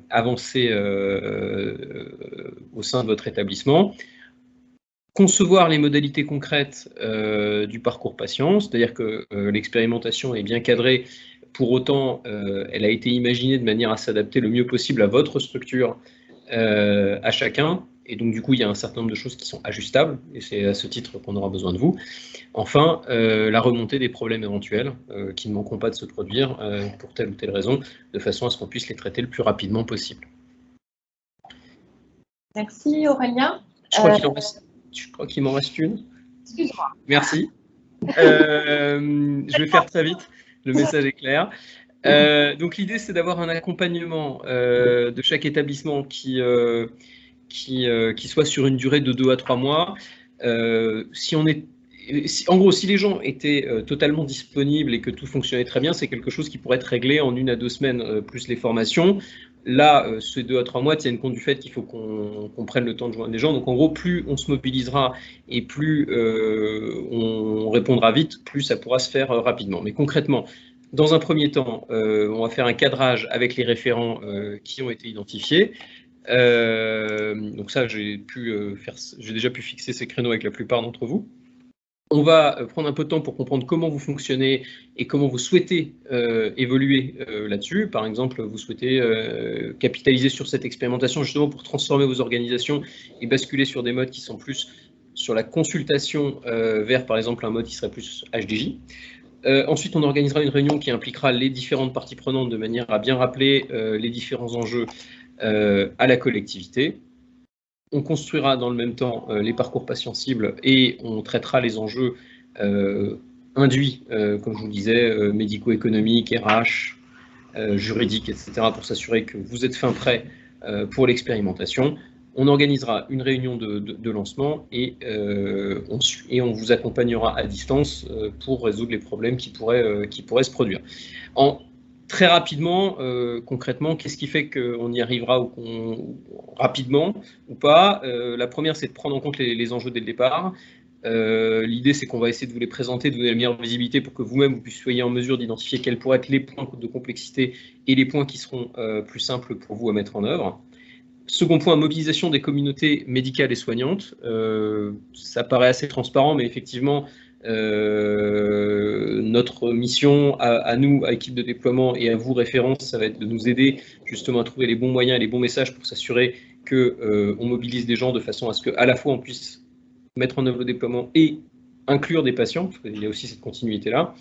avancer au sein de votre établissement. Concevoir les modalités concrètes du parcours patient, c'est-à-dire que l'expérimentation est bien cadrée, pour autant elle a été imaginée de manière à s'adapter le mieux possible à votre structure, à chacun, et donc du coup il y a un certain nombre de choses qui sont ajustables, et c'est à ce titre qu'on aura besoin de vous. Enfin, la remontée des problèmes éventuels qui ne manqueront pas de se produire pour telle ou telle raison, de façon à ce qu'on puisse les traiter le plus rapidement possible. Merci Aurélien. Je crois qu'il m'en reste une. Excuse-moi. Merci. Je vais faire très vite, le message est clair. Donc l'idée, c'est d'avoir un accompagnement de chaque établissement qui soit sur une durée de 2 à 3 mois. En gros, si les gens étaient totalement disponibles et que tout fonctionnait très bien, c'est quelque chose qui pourrait être réglé en 1 à 2 semaines, plus les formations. Là, ces 2 à 3 mois tiennent compte du fait qu'il faut qu'on prenne le temps de joindre les gens. Donc en gros, plus on se mobilisera et plus on répondra vite, plus ça pourra se faire rapidement. Mais concrètement, dans un premier temps, on va faire un cadrage avec les référents qui ont été identifiés. Donc ça, j'ai déjà pu fixer ces créneaux avec la plupart d'entre vous. On va prendre un peu de temps pour comprendre comment vous fonctionnez et comment vous souhaitez évoluer là-dessus. Par exemple, vous souhaitez capitaliser sur cette expérimentation justement pour transformer vos organisations et basculer sur des modes qui sont plus sur la consultation vers, par exemple, un mode qui serait plus HDJ. Ensuite, on organisera une réunion qui impliquera les différentes parties prenantes de manière à bien rappeler les différents enjeux à la collectivité. On construira dans le même temps les parcours patients cibles et on traitera les enjeux induits, comme je vous le disais, médico-économiques, RH, juridiques, etc., pour s'assurer que vous êtes fin prêt pour l'expérimentation. On organisera une réunion de lancement et on vous accompagnera à distance pour résoudre les problèmes qui pourraient se produire. Très rapidement, concrètement, qu'est-ce qui fait qu'on y arrivera rapidement ou pas? La première, c'est de prendre en compte les enjeux dès le départ. L'idée, c'est qu'on va essayer de vous les présenter, de vous donner la meilleure visibilité pour que vous-même, vous soyez en mesure d'identifier quels pourraient être les points de complexité et les points qui seront plus simples pour vous à mettre en œuvre. Second point, mobilisation des communautés médicales et soignantes. Ça paraît assez transparent, mais effectivement, notre mission à nous, à l'équipe de déploiement et à vous, références, ça va être de nous aider justement à trouver les bons moyens et les bons messages pour s'assurer qu'on mobilise des gens de façon à ce qu'à la fois on puisse mettre en œuvre le déploiement et inclure des patients, parce qu'il y a aussi cette continuité-là.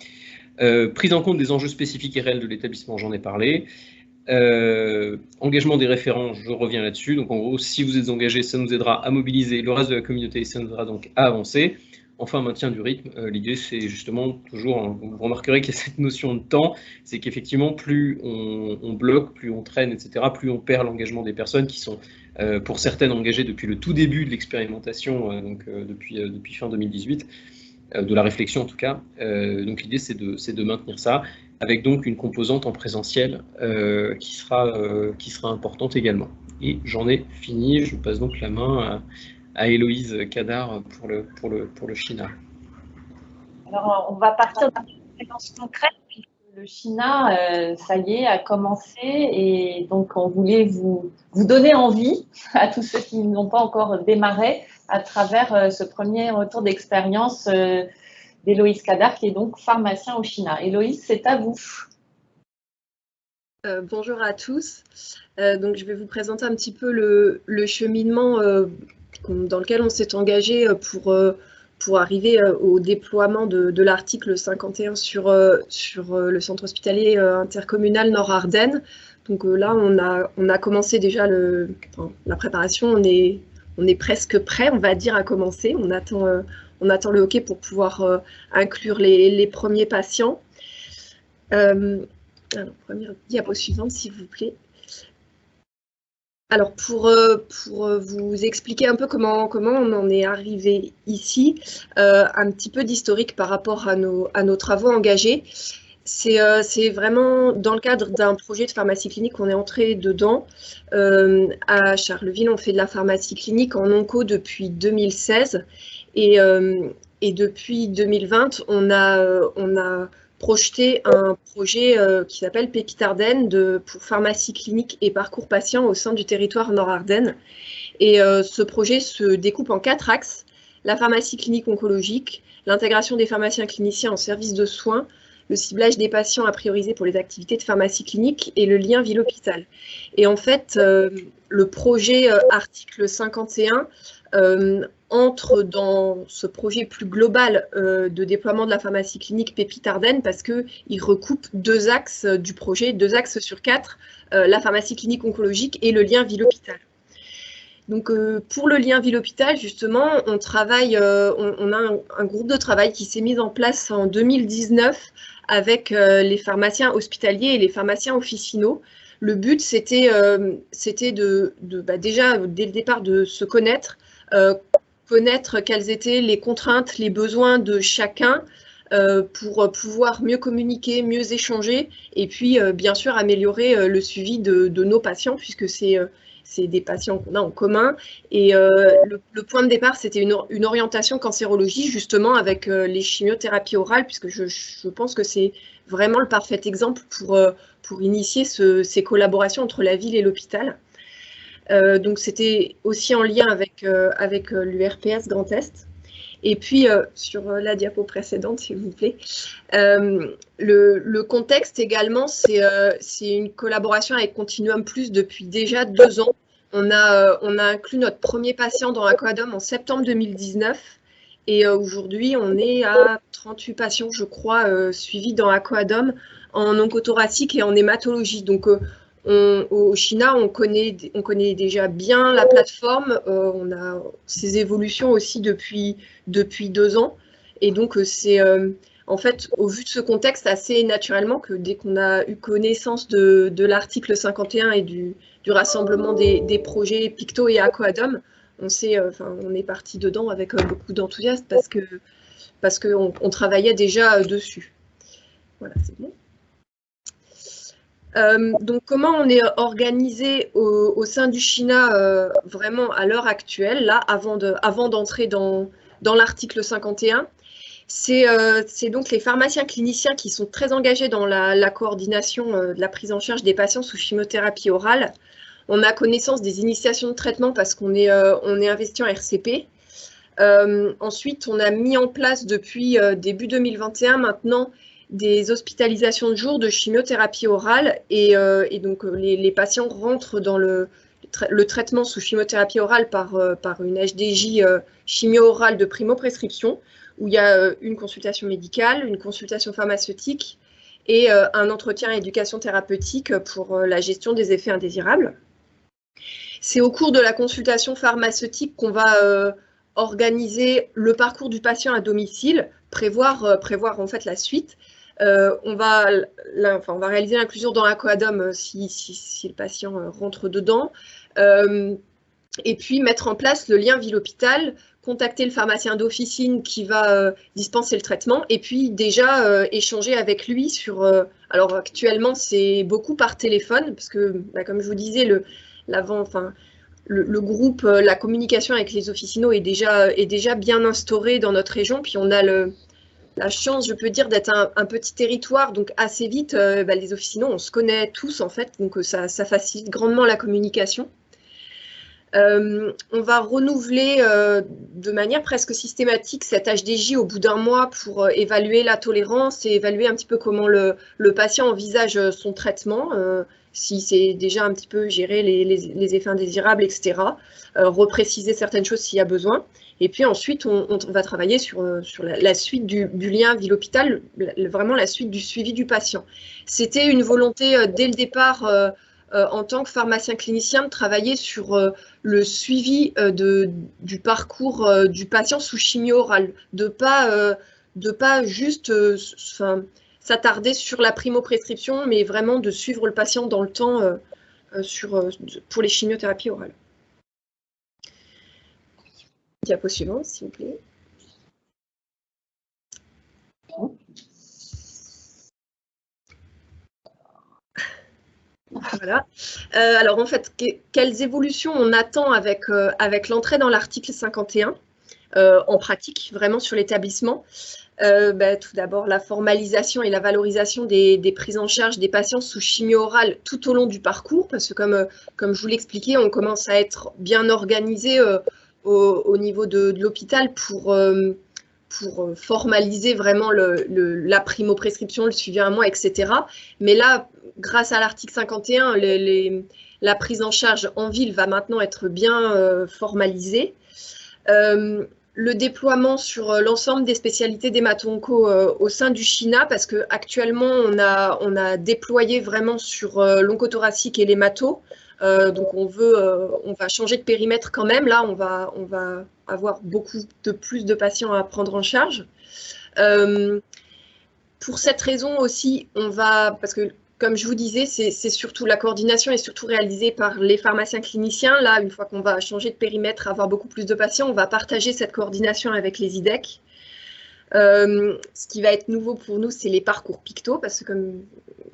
Prise en compte des enjeux spécifiques et réels de l'établissement, j'en ai parlé. Engagement des référents, je reviens là-dessus. Donc en gros, si vous êtes engagés, ça nous aidera à mobiliser le reste de la communauté et ça nous aidera donc à avancer. Enfin, maintien du rythme. L'idée, c'est justement toujours, vous remarquerez qu'il y a cette notion de temps, c'est qu'effectivement, plus on bloque, plus on traîne, etc., plus on perd l'engagement des personnes qui sont, pour certaines, engagées depuis le tout début de l'expérimentation, donc depuis fin 2018, de la réflexion en tout cas. Donc l'idée, c'est de maintenir ça, avec donc une composante en présentiel qui sera importante également. Et j'en ai fini, je passe donc la main à Héloïse Cadar pour le China. Alors, on va partir d'une expérience concrète, puisque le China, ça y est, a commencé, et donc on voulait vous donner envie à tous ceux qui n'ont pas encore démarré à travers ce premier retour d'expérience d'Héloïse Cadar, qui est donc pharmacien au China. Héloïse, c'est à vous. Bonjour à tous. Donc, je vais vous présenter un petit peu le cheminement dans lequel on s'est engagé pour arriver au déploiement de l'article 51 sur le centre hospitalier intercommunal Nord-Ardennes. Donc là, on a commencé déjà la préparation, on est presque prêt, on va dire, à commencer. On attend le OK pour pouvoir inclure les premiers patients. Alors, première diapo suivante, s'il vous plaît. Alors, pour vous expliquer un peu comment on en est arrivé ici, un petit peu d'historique par rapport à nos travaux engagés. C'est vraiment dans le cadre d'un projet de pharmacie clinique qu'on est entré dedans. À Charleville, on fait de la pharmacie clinique en onco depuis 2016. Et depuis 2020, on a projeté un projet qui s'appelle Pépite Ardennes pour pharmacie clinique et parcours patient au sein du territoire Nord-Ardennes. Et ce projet se découpe en 4 axes: la pharmacie clinique oncologique, l'intégration des pharmaciens cliniciens en service de soins, le ciblage des patients à prioriser pour les activités de pharmacie clinique et le lien ville-hôpital. Et en fait, le projet article 51 entre dans ce projet plus global de déploiement de la pharmacie clinique Pépite Ardennes parce qu'il recoupe 2 axes du projet, 2 axes sur 4, la pharmacie clinique oncologique et le lien ville-hôpital. Donc pour le lien ville-hôpital, justement, on a un groupe de travail qui s'est mis en place en 2019 avec les pharmaciens hospitaliers et les pharmaciens officinaux. Le but, c'était déjà, dès le départ, de se connaître quelles étaient les contraintes, les besoins de chacun pour pouvoir mieux communiquer, mieux échanger et puis, bien sûr, améliorer le suivi de nos patients puisque c'est des patients qu'on a en commun. Et le point de départ, c'était une orientation cancérologie, justement, avec les chimiothérapies orales, puisque je pense que c'est vraiment le parfait exemple pour initier ces collaborations entre la ville et l'hôpital. Donc, c'était aussi en lien avec l'URPS Grand Est. Et puis, sur la diapo précédente, s'il vous plaît, le contexte également, c'est une collaboration avec Continuum Plus depuis déjà 2 ans. On a inclus notre premier patient dans Aquadome en septembre 2019 et aujourd'hui, on est à 38 patients, je crois, suivis dans Aquadome en oncothoracique et en hématologie. Donc, au CHINA, on connaît déjà bien la plateforme, on a ses évolutions aussi depuis 2 ans. Et donc, c'est en fait, au vu de ce contexte, assez naturellement que dès qu'on a eu connaissance de l'article 51 et du rassemblement des projets Picto et Aquadome, on est parti dedans avec beaucoup d'enthousiasme parce qu'on travaillait déjà dessus. Voilà, c'est bon. Donc, comment on est organisé au sein du CHINA vraiment à l'heure actuelle, là, avant d'entrer dans l'article 51? C'est donc les pharmaciens cliniciens qui sont très engagés dans la coordination de la prise en charge des patients sous chimiothérapie orale. On a connaissance des initiations de traitement parce qu'on est investi en RCP. Ensuite, on a mis en place depuis début 2021 maintenant des hospitalisations de jour de chimiothérapie orale et donc les patients rentrent dans le traitement sous chimiothérapie orale par une HDJ chimio orale de primo-prescription où il y a une consultation médicale, une consultation pharmaceutique et un entretien éducation thérapeutique pour la gestion des effets indésirables. C'est au cours de la consultation pharmaceutique qu'on va organiser le parcours du patient à domicile, prévoir en fait la suite. On va réaliser l'inclusion dans Aquadome si le patient rentre dedans. Et puis mettre en place le lien ville-hôpital, contacter le pharmacien d'officine qui va dispenser le traitement et puis déjà échanger avec lui sur… alors actuellement, c'est beaucoup par téléphone parce que, comme je vous disais, le groupe, la communication avec les officinaux est déjà bien instaurée dans notre région. Puis on a la chance, je peux dire, d'être un petit territoire, donc assez vite, les officinaux, on se connaît tous en fait, donc ça facilite grandement la communication. On va renouveler de manière presque systématique cette HDJ au bout d'un mois pour évaluer la tolérance et évaluer un petit peu comment le patient envisage son traitement, si c'est déjà un petit peu gérer les effets indésirables, etc. Repréciser certaines choses s'il y a besoin. Et puis ensuite, on va travailler sur la suite du lien ville-hôpital, vraiment la suite du suivi du patient. C'était une volonté dès le départ en tant que pharmacien clinicien de travailler sur le suivi du parcours du patient sous chimio orale, de pas juste s'attarder sur la primo-prescription, mais vraiment de suivre le patient dans le temps pour les chimiothérapies orales. Diapo suivante, s'il vous plaît. Voilà. Alors en fait, quelles évolutions on attend avec l'entrée dans l'article 51 en pratique, vraiment sur l'établissement? Tout d'abord, la formalisation et la valorisation des prises en charge des patients sous chimio orale tout au long du parcours, parce que comme je vous l'expliquais, on commence à être bien organisé au niveau de l'hôpital pour formaliser vraiment la primo-prescription, le suivi à un mois, etc. Mais là, grâce à l'article 51, la prise en charge en ville va maintenant être bien formalisée. Le déploiement sur l'ensemble des spécialités d'hémato-onco au sein du CHINA, parce qu'actuellement, on a déployé vraiment sur l'oncothoracique et l'hémato. Donc on va changer de périmètre quand même. Là, on va avoir beaucoup plus de patients à prendre en charge. Pour cette raison aussi, parce que comme je vous disais, c'est surtout la coordination est surtout réalisée par les pharmaciens cliniciens. Là, une fois qu'on va changer de périmètre, avoir beaucoup plus de patients, on va partager cette coordination avec les IDEC. Ce qui va être nouveau pour nous, c'est les parcours Picto, parce que comme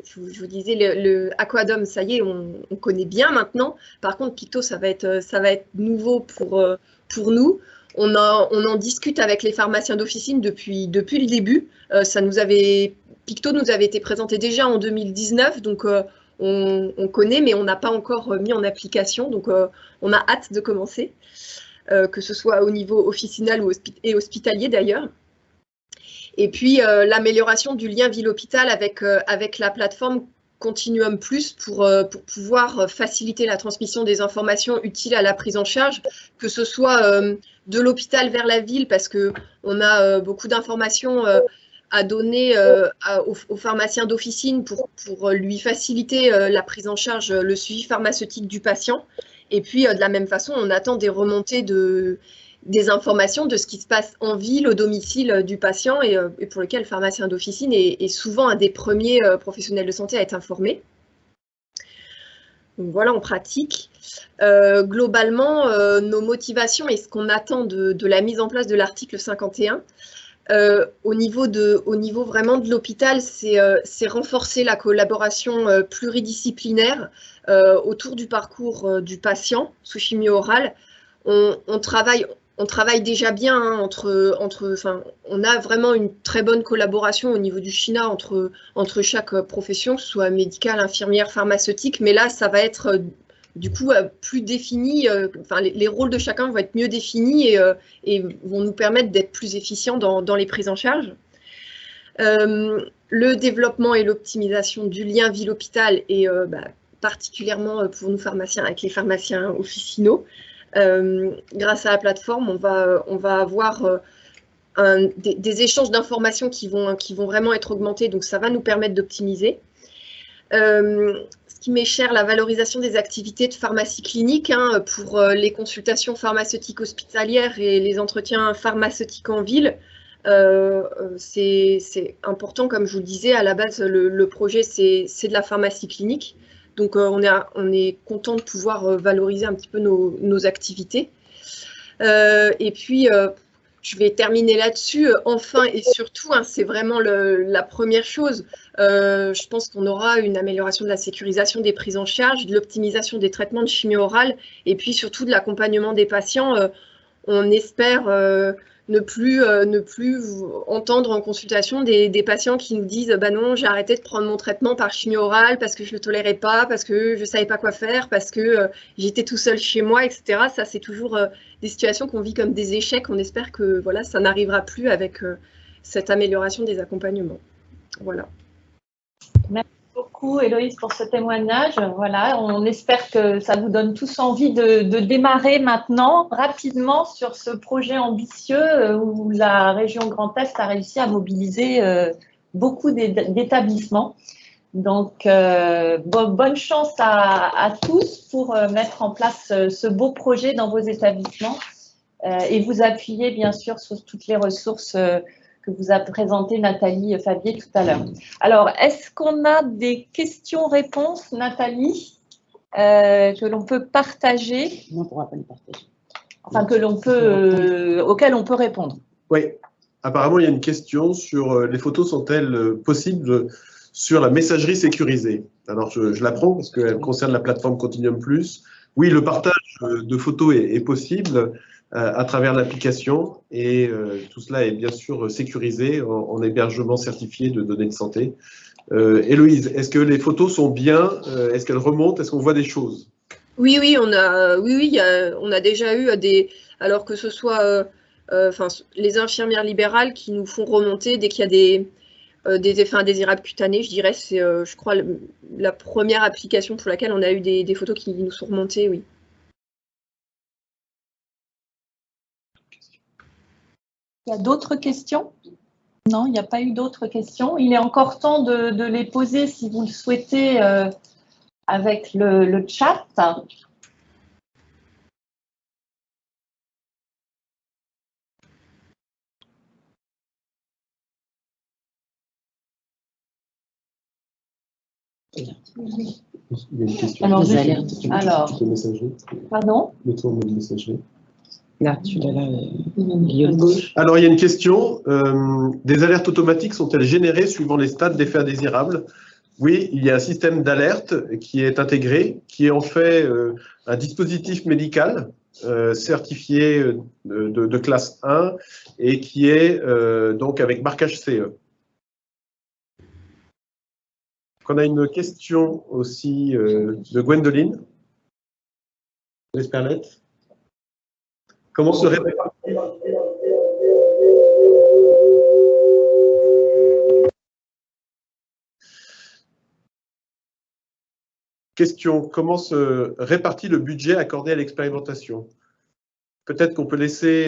je vous disais, le Aquadome, ça y est, on connaît bien maintenant. Par contre, Picto, ça va être nouveau pour nous. On en discute avec les pharmaciens d'officine depuis le début. Picto nous avait été présenté déjà en 2019, donc on connaît, mais on n'a pas encore mis en application. Donc on a hâte de commencer, que ce soit au niveau officinal et hospitalier d'ailleurs. Et puis l'amélioration du lien ville-hôpital avec la plateforme Continuum Plus pour pouvoir faciliter la transmission des informations utiles à la prise en charge, que ce soit de l'hôpital vers la ville, parce qu'on a beaucoup d'informations à donner aux pharmaciens d'officine pour lui faciliter la prise en charge, le suivi pharmaceutique du patient. Et puis de la même façon, on attend des remontées des informations de ce qui se passe en ville, au domicile du patient et pour lequel le pharmacien d'officine est souvent un des premiers professionnels de santé à être informé. Donc voilà, en pratique. Globalement, nos motivations et ce qu'on attend de la mise en place de l'article 51, au niveau vraiment de l'hôpital, c'est renforcer la collaboration pluridisciplinaire autour du parcours du patient sous chimio orale. On travaille déjà bien hein, on a vraiment une très bonne collaboration au niveau du CHINA entre chaque profession, que ce soit médicale, infirmière, pharmaceutique, mais là, ça va être du coup plus défini, les rôles de chacun vont être mieux définis et vont nous permettre d'être plus efficients dans les prises en charge. Le développement et l'optimisation du lien ville-hôpital et particulièrement pour nous pharmaciens avec les pharmaciens officinaux. Grâce à la plateforme, on va avoir des échanges d'informations qui vont vraiment être augmentés, donc ça va nous permettre d'optimiser. Ce qui m'est cher, la valorisation des activités de pharmacie clinique pour les consultations pharmaceutiques hospitalières et les entretiens pharmaceutiques en ville. C'est important, comme je vous le disais, à la base, le projet, c'est de la pharmacie clinique. Donc, on est content de pouvoir valoriser un petit peu nos activités. Et puis, je vais terminer là-dessus. Enfin et surtout, c'est vraiment la première chose. Je pense qu'on aura une amélioration de la sécurisation des prises en charge, de l'optimisation des traitements de chimio orale et puis surtout de l'accompagnement des patients. On espère ne plus entendre en consultation des patients qui nous disent bah non, j'ai arrêté de prendre mon traitement par chimio orale parce que je ne le tolérais pas, parce que je ne savais pas quoi faire, parce que j'étais tout seul chez moi, etc. Ça, c'est toujours des situations qu'on vit comme des échecs. On espère que voilà, ça n'arrivera plus avec cette amélioration des accompagnements. Voilà. Merci beaucoup, Héloïse, pour ce témoignage. Voilà, on espère que ça vous donne tous envie de démarrer maintenant, rapidement, sur ce projet ambitieux où la région Grand Est a réussi à mobiliser beaucoup d'établissements. Donc, bonne chance à tous pour mettre en place ce beau projet dans vos établissements et vous appuyer, bien sûr, sur toutes les ressources que vous a présenté Nathalie Fabier tout à l'heure. Alors, est-ce qu'on a des questions-réponses, Nathalie, que l'on peut partager? On ne pourra pas les partager. Enfin, auxquelles on peut répondre. Oui, apparemment, il y a une question sur les photos sont-elles possibles sur la messagerie sécurisée? Alors, je la prends parce qu'elle concerne la plateforme Continuum Plus. Oui, le partage de photos est possible à travers l'application et tout cela est bien sûr sécurisé en hébergement certifié de données de santé. Héloïse, est-ce que les photos sont bien? Est-ce qu'elles remontent? Est-ce qu'on voit des choses? Oui, on a déjà eu alors que ce soit les infirmières libérales qui nous font remonter dès qu'il y a des effets indésirables cutanés, je dirais. C'est, je crois, la première application pour laquelle on a eu des photos qui nous sont remontées, oui. Il y a d'autres questions? Non, il n'y a pas eu d'autres questions. Il est encore temps de les poser si vous le souhaitez avec le chat. Il y a une question. Alors, les alertes. Pardon? Le mode messagerie. Là, celui-là, Guillaume gauche. Alors, il y a une question. Des alertes automatiques sont-elles générées suivant les stades d'effets indésirables? Oui, il y a un système d'alerte qui est intégré, qui est en fait un dispositif médical certifié de classe 1 et qui est donc avec marquage CE. On a une question aussi de Gwendoline. Esperlette. Comment se répartit question, comment se répartit le budget accordé à l'expérimentation? Peut-être qu'on peut laisser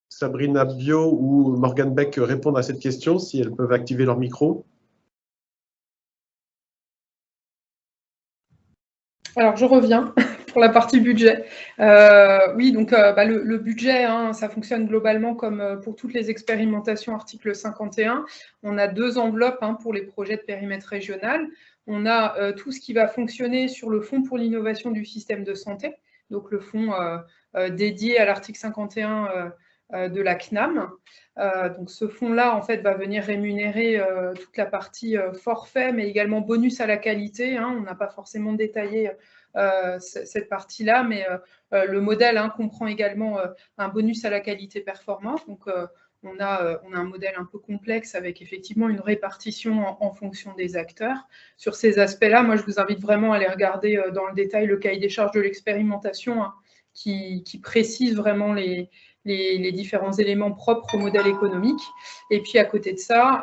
Sabrina Bio ou Morgane Beck répondre à cette question, si elles peuvent activer leur micro. Alors, je reviens pour la partie budget. Oui, donc le budget, ça fonctionne globalement comme pour toutes les expérimentations article 51. On a 2 enveloppes pour les projets de périmètre régional. On a tout ce qui va fonctionner sur le fonds pour l'innovation du système de santé, donc le fonds dédié à l'article 51 de la CNAM. Donc ce fonds-là, en fait, va venir rémunérer toute la partie forfait, mais également bonus à la qualité. On n'a pas forcément détaillé cette partie-là, mais le modèle comprend également un bonus à la qualité performance. Donc on a un modèle un peu complexe avec effectivement une répartition en fonction des acteurs. Sur ces aspects-là, moi, je vous invite vraiment à aller regarder dans le détail le cahier des charges de l'expérimentation qui précise vraiment les différents éléments propres au modèle économique. Et puis, à côté de ça,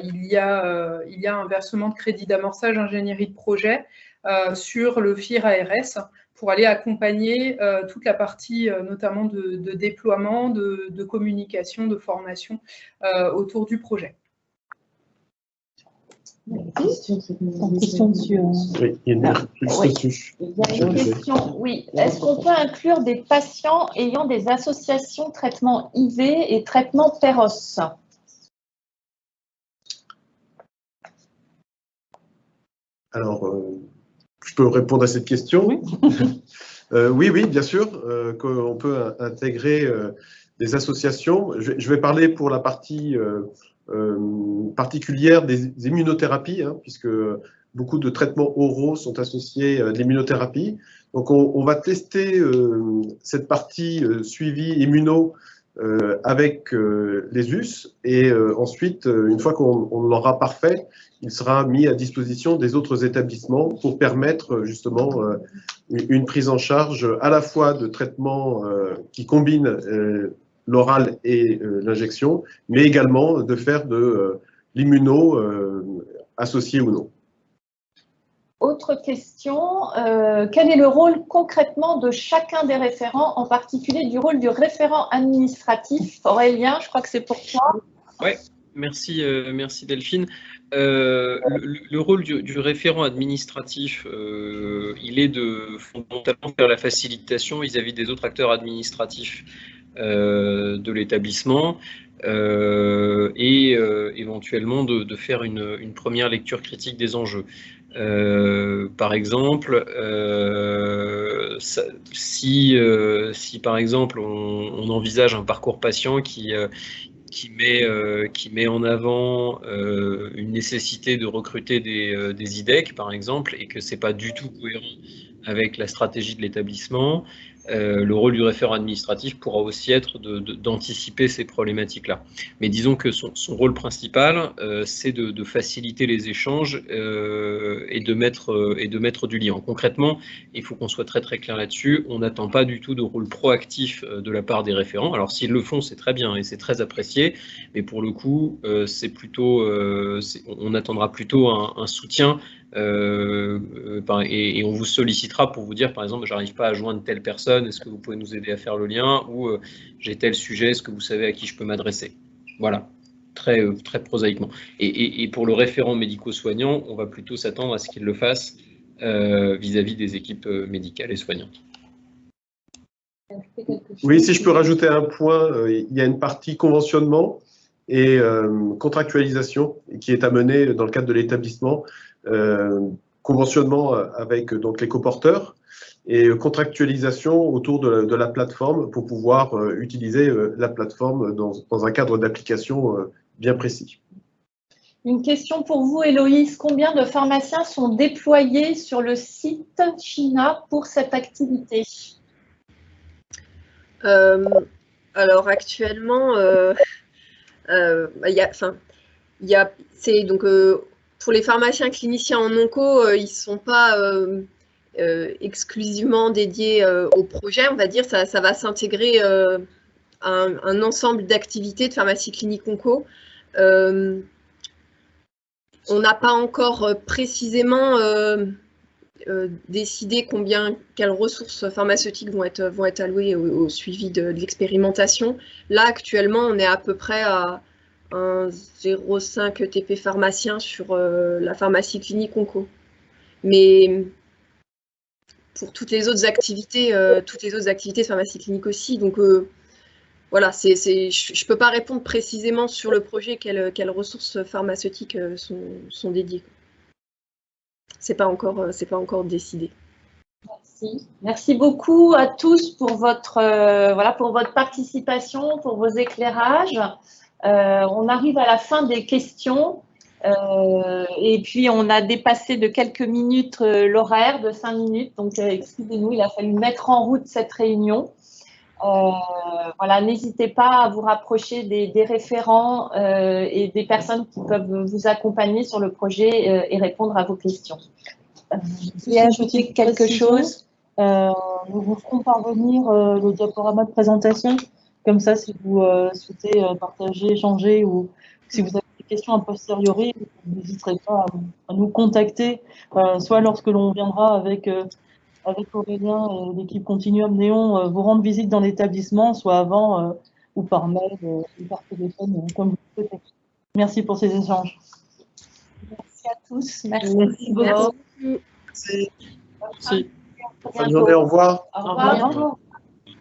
il y a un versement de crédit d'amorçage ingénierie de projet sur le FIR ARS pour aller accompagner toute la partie notamment de déploiement, de communication, de formation autour du projet. Question dessus. Oui, il y a une question. Oui, est-ce qu'on peut inclure des patients ayant des associations traitement IV et traitement PEROS? Alors, je peux répondre à cette question. Oui, bien sûr, qu'on peut intégrer des associations. Je vais parler pour la partie particulière des immunothérapies, puisque beaucoup de traitements oraux sont associés à l'immunothérapie. Donc, on va tester cette partie suivi immuno avec les US et ensuite, une fois qu'on l'aura parfait, il sera mis à disposition des autres établissements pour permettre justement une prise en charge à la fois de traitements qui combinent l'oral et l'injection, mais également de faire de l'immuno associé ou non. Autre question, quel est le rôle concrètement de chacun des référents, en particulier du rôle du référent administratif? Aurélien, je crois que c'est pour toi. Oui, merci Delphine. Le rôle du référent administratif, il est de fondamentalement faire la facilitation vis-à-vis des autres acteurs administratifs de l'établissement et éventuellement de faire une première lecture critique des enjeux. Par exemple, si par exemple on envisage un parcours patient qui met en avant une nécessité de recruter des IDEC, par exemple, et que ce n'est pas du tout cohérent avec la stratégie de l'établissement, le rôle du référent administratif pourra aussi être d'anticiper ces problématiques-là. Mais disons que son rôle principal, c'est de faciliter les échanges et de mettre du lien. Concrètement, il faut qu'on soit très très clair là-dessus. On n'attend pas du tout de rôle proactif de la part des référents. Alors s'ils le font, c'est très bien et c'est très apprécié. Mais pour le coup, c'est plutôt, on attendra plutôt un soutien. Et on vous sollicitera pour vous dire, par exemple, j'arrive pas à joindre telle personne, est-ce que vous pouvez nous aider à faire le lien, ou j'ai tel sujet, est-ce que vous savez à qui je peux m'adresser? Voilà, très prosaïquement. Et pour le référent médico-soignant, on va plutôt s'attendre à ce qu'il le fasse vis-à-vis des équipes médicales et soignantes. Oui, si je peux rajouter un point, il y a une partie conventionnement et contractualisation qui est à mener dans le cadre de l'établissement. Conventionnement avec donc les coporteurs et contractualisation autour de la plateforme pour pouvoir utiliser la plateforme dans un cadre d'application bien précis. Une question pour vous, Héloïse. Combien de pharmaciens sont déployés sur le site China pour cette activité? Alors actuellement, c'est donc pour les pharmaciens cliniciens en onco, ils ne sont pas exclusivement dédiés au projet, on va dire. Ça va s'intégrer à un ensemble d'activités de pharmacie clinique onco. On n'a pas encore précisément décidé quelles ressources pharmaceutiques vont être allouées au suivi de l'expérimentation. Là, actuellement, on est à peu près à 0,5 TP pharmacien sur la pharmacie clinique onco. Mais pour toutes les autres activités de pharmacie clinique aussi. Donc voilà, je ne peux pas répondre précisément sur le projet quelles ressources pharmaceutiques sont dédiées. C'est pas encore décidé. Merci. Merci beaucoup à tous pour votre participation, pour vos éclairages. On arrive à la fin des questions et puis on a dépassé de quelques minutes l'horaire de 5 minutes. Donc, excusez-nous, il a fallu mettre en route cette réunion. Voilà, n'hésitez pas à vous rapprocher des référents et des personnes qui peuvent vous accompagner sur le projet et répondre à vos questions. Vous voulez ajouter quelque chose? Nous vous ferons parvenir le diaporama de présentation. Comme ça, si vous souhaitez partager, échanger ou si vous avez des questions a posteriori, vous n'hésiterez pas à nous contacter, soit lorsque l'on viendra avec Aurélien et l'équipe Continuum Néon vous rendre visite dans l'établissement, soit avant ou par mail ou par téléphone, comme vous le souhaitez. Merci pour ces échanges. Merci à tous. Merci. Merci. Merci. Bonne journée, au revoir. Au revoir.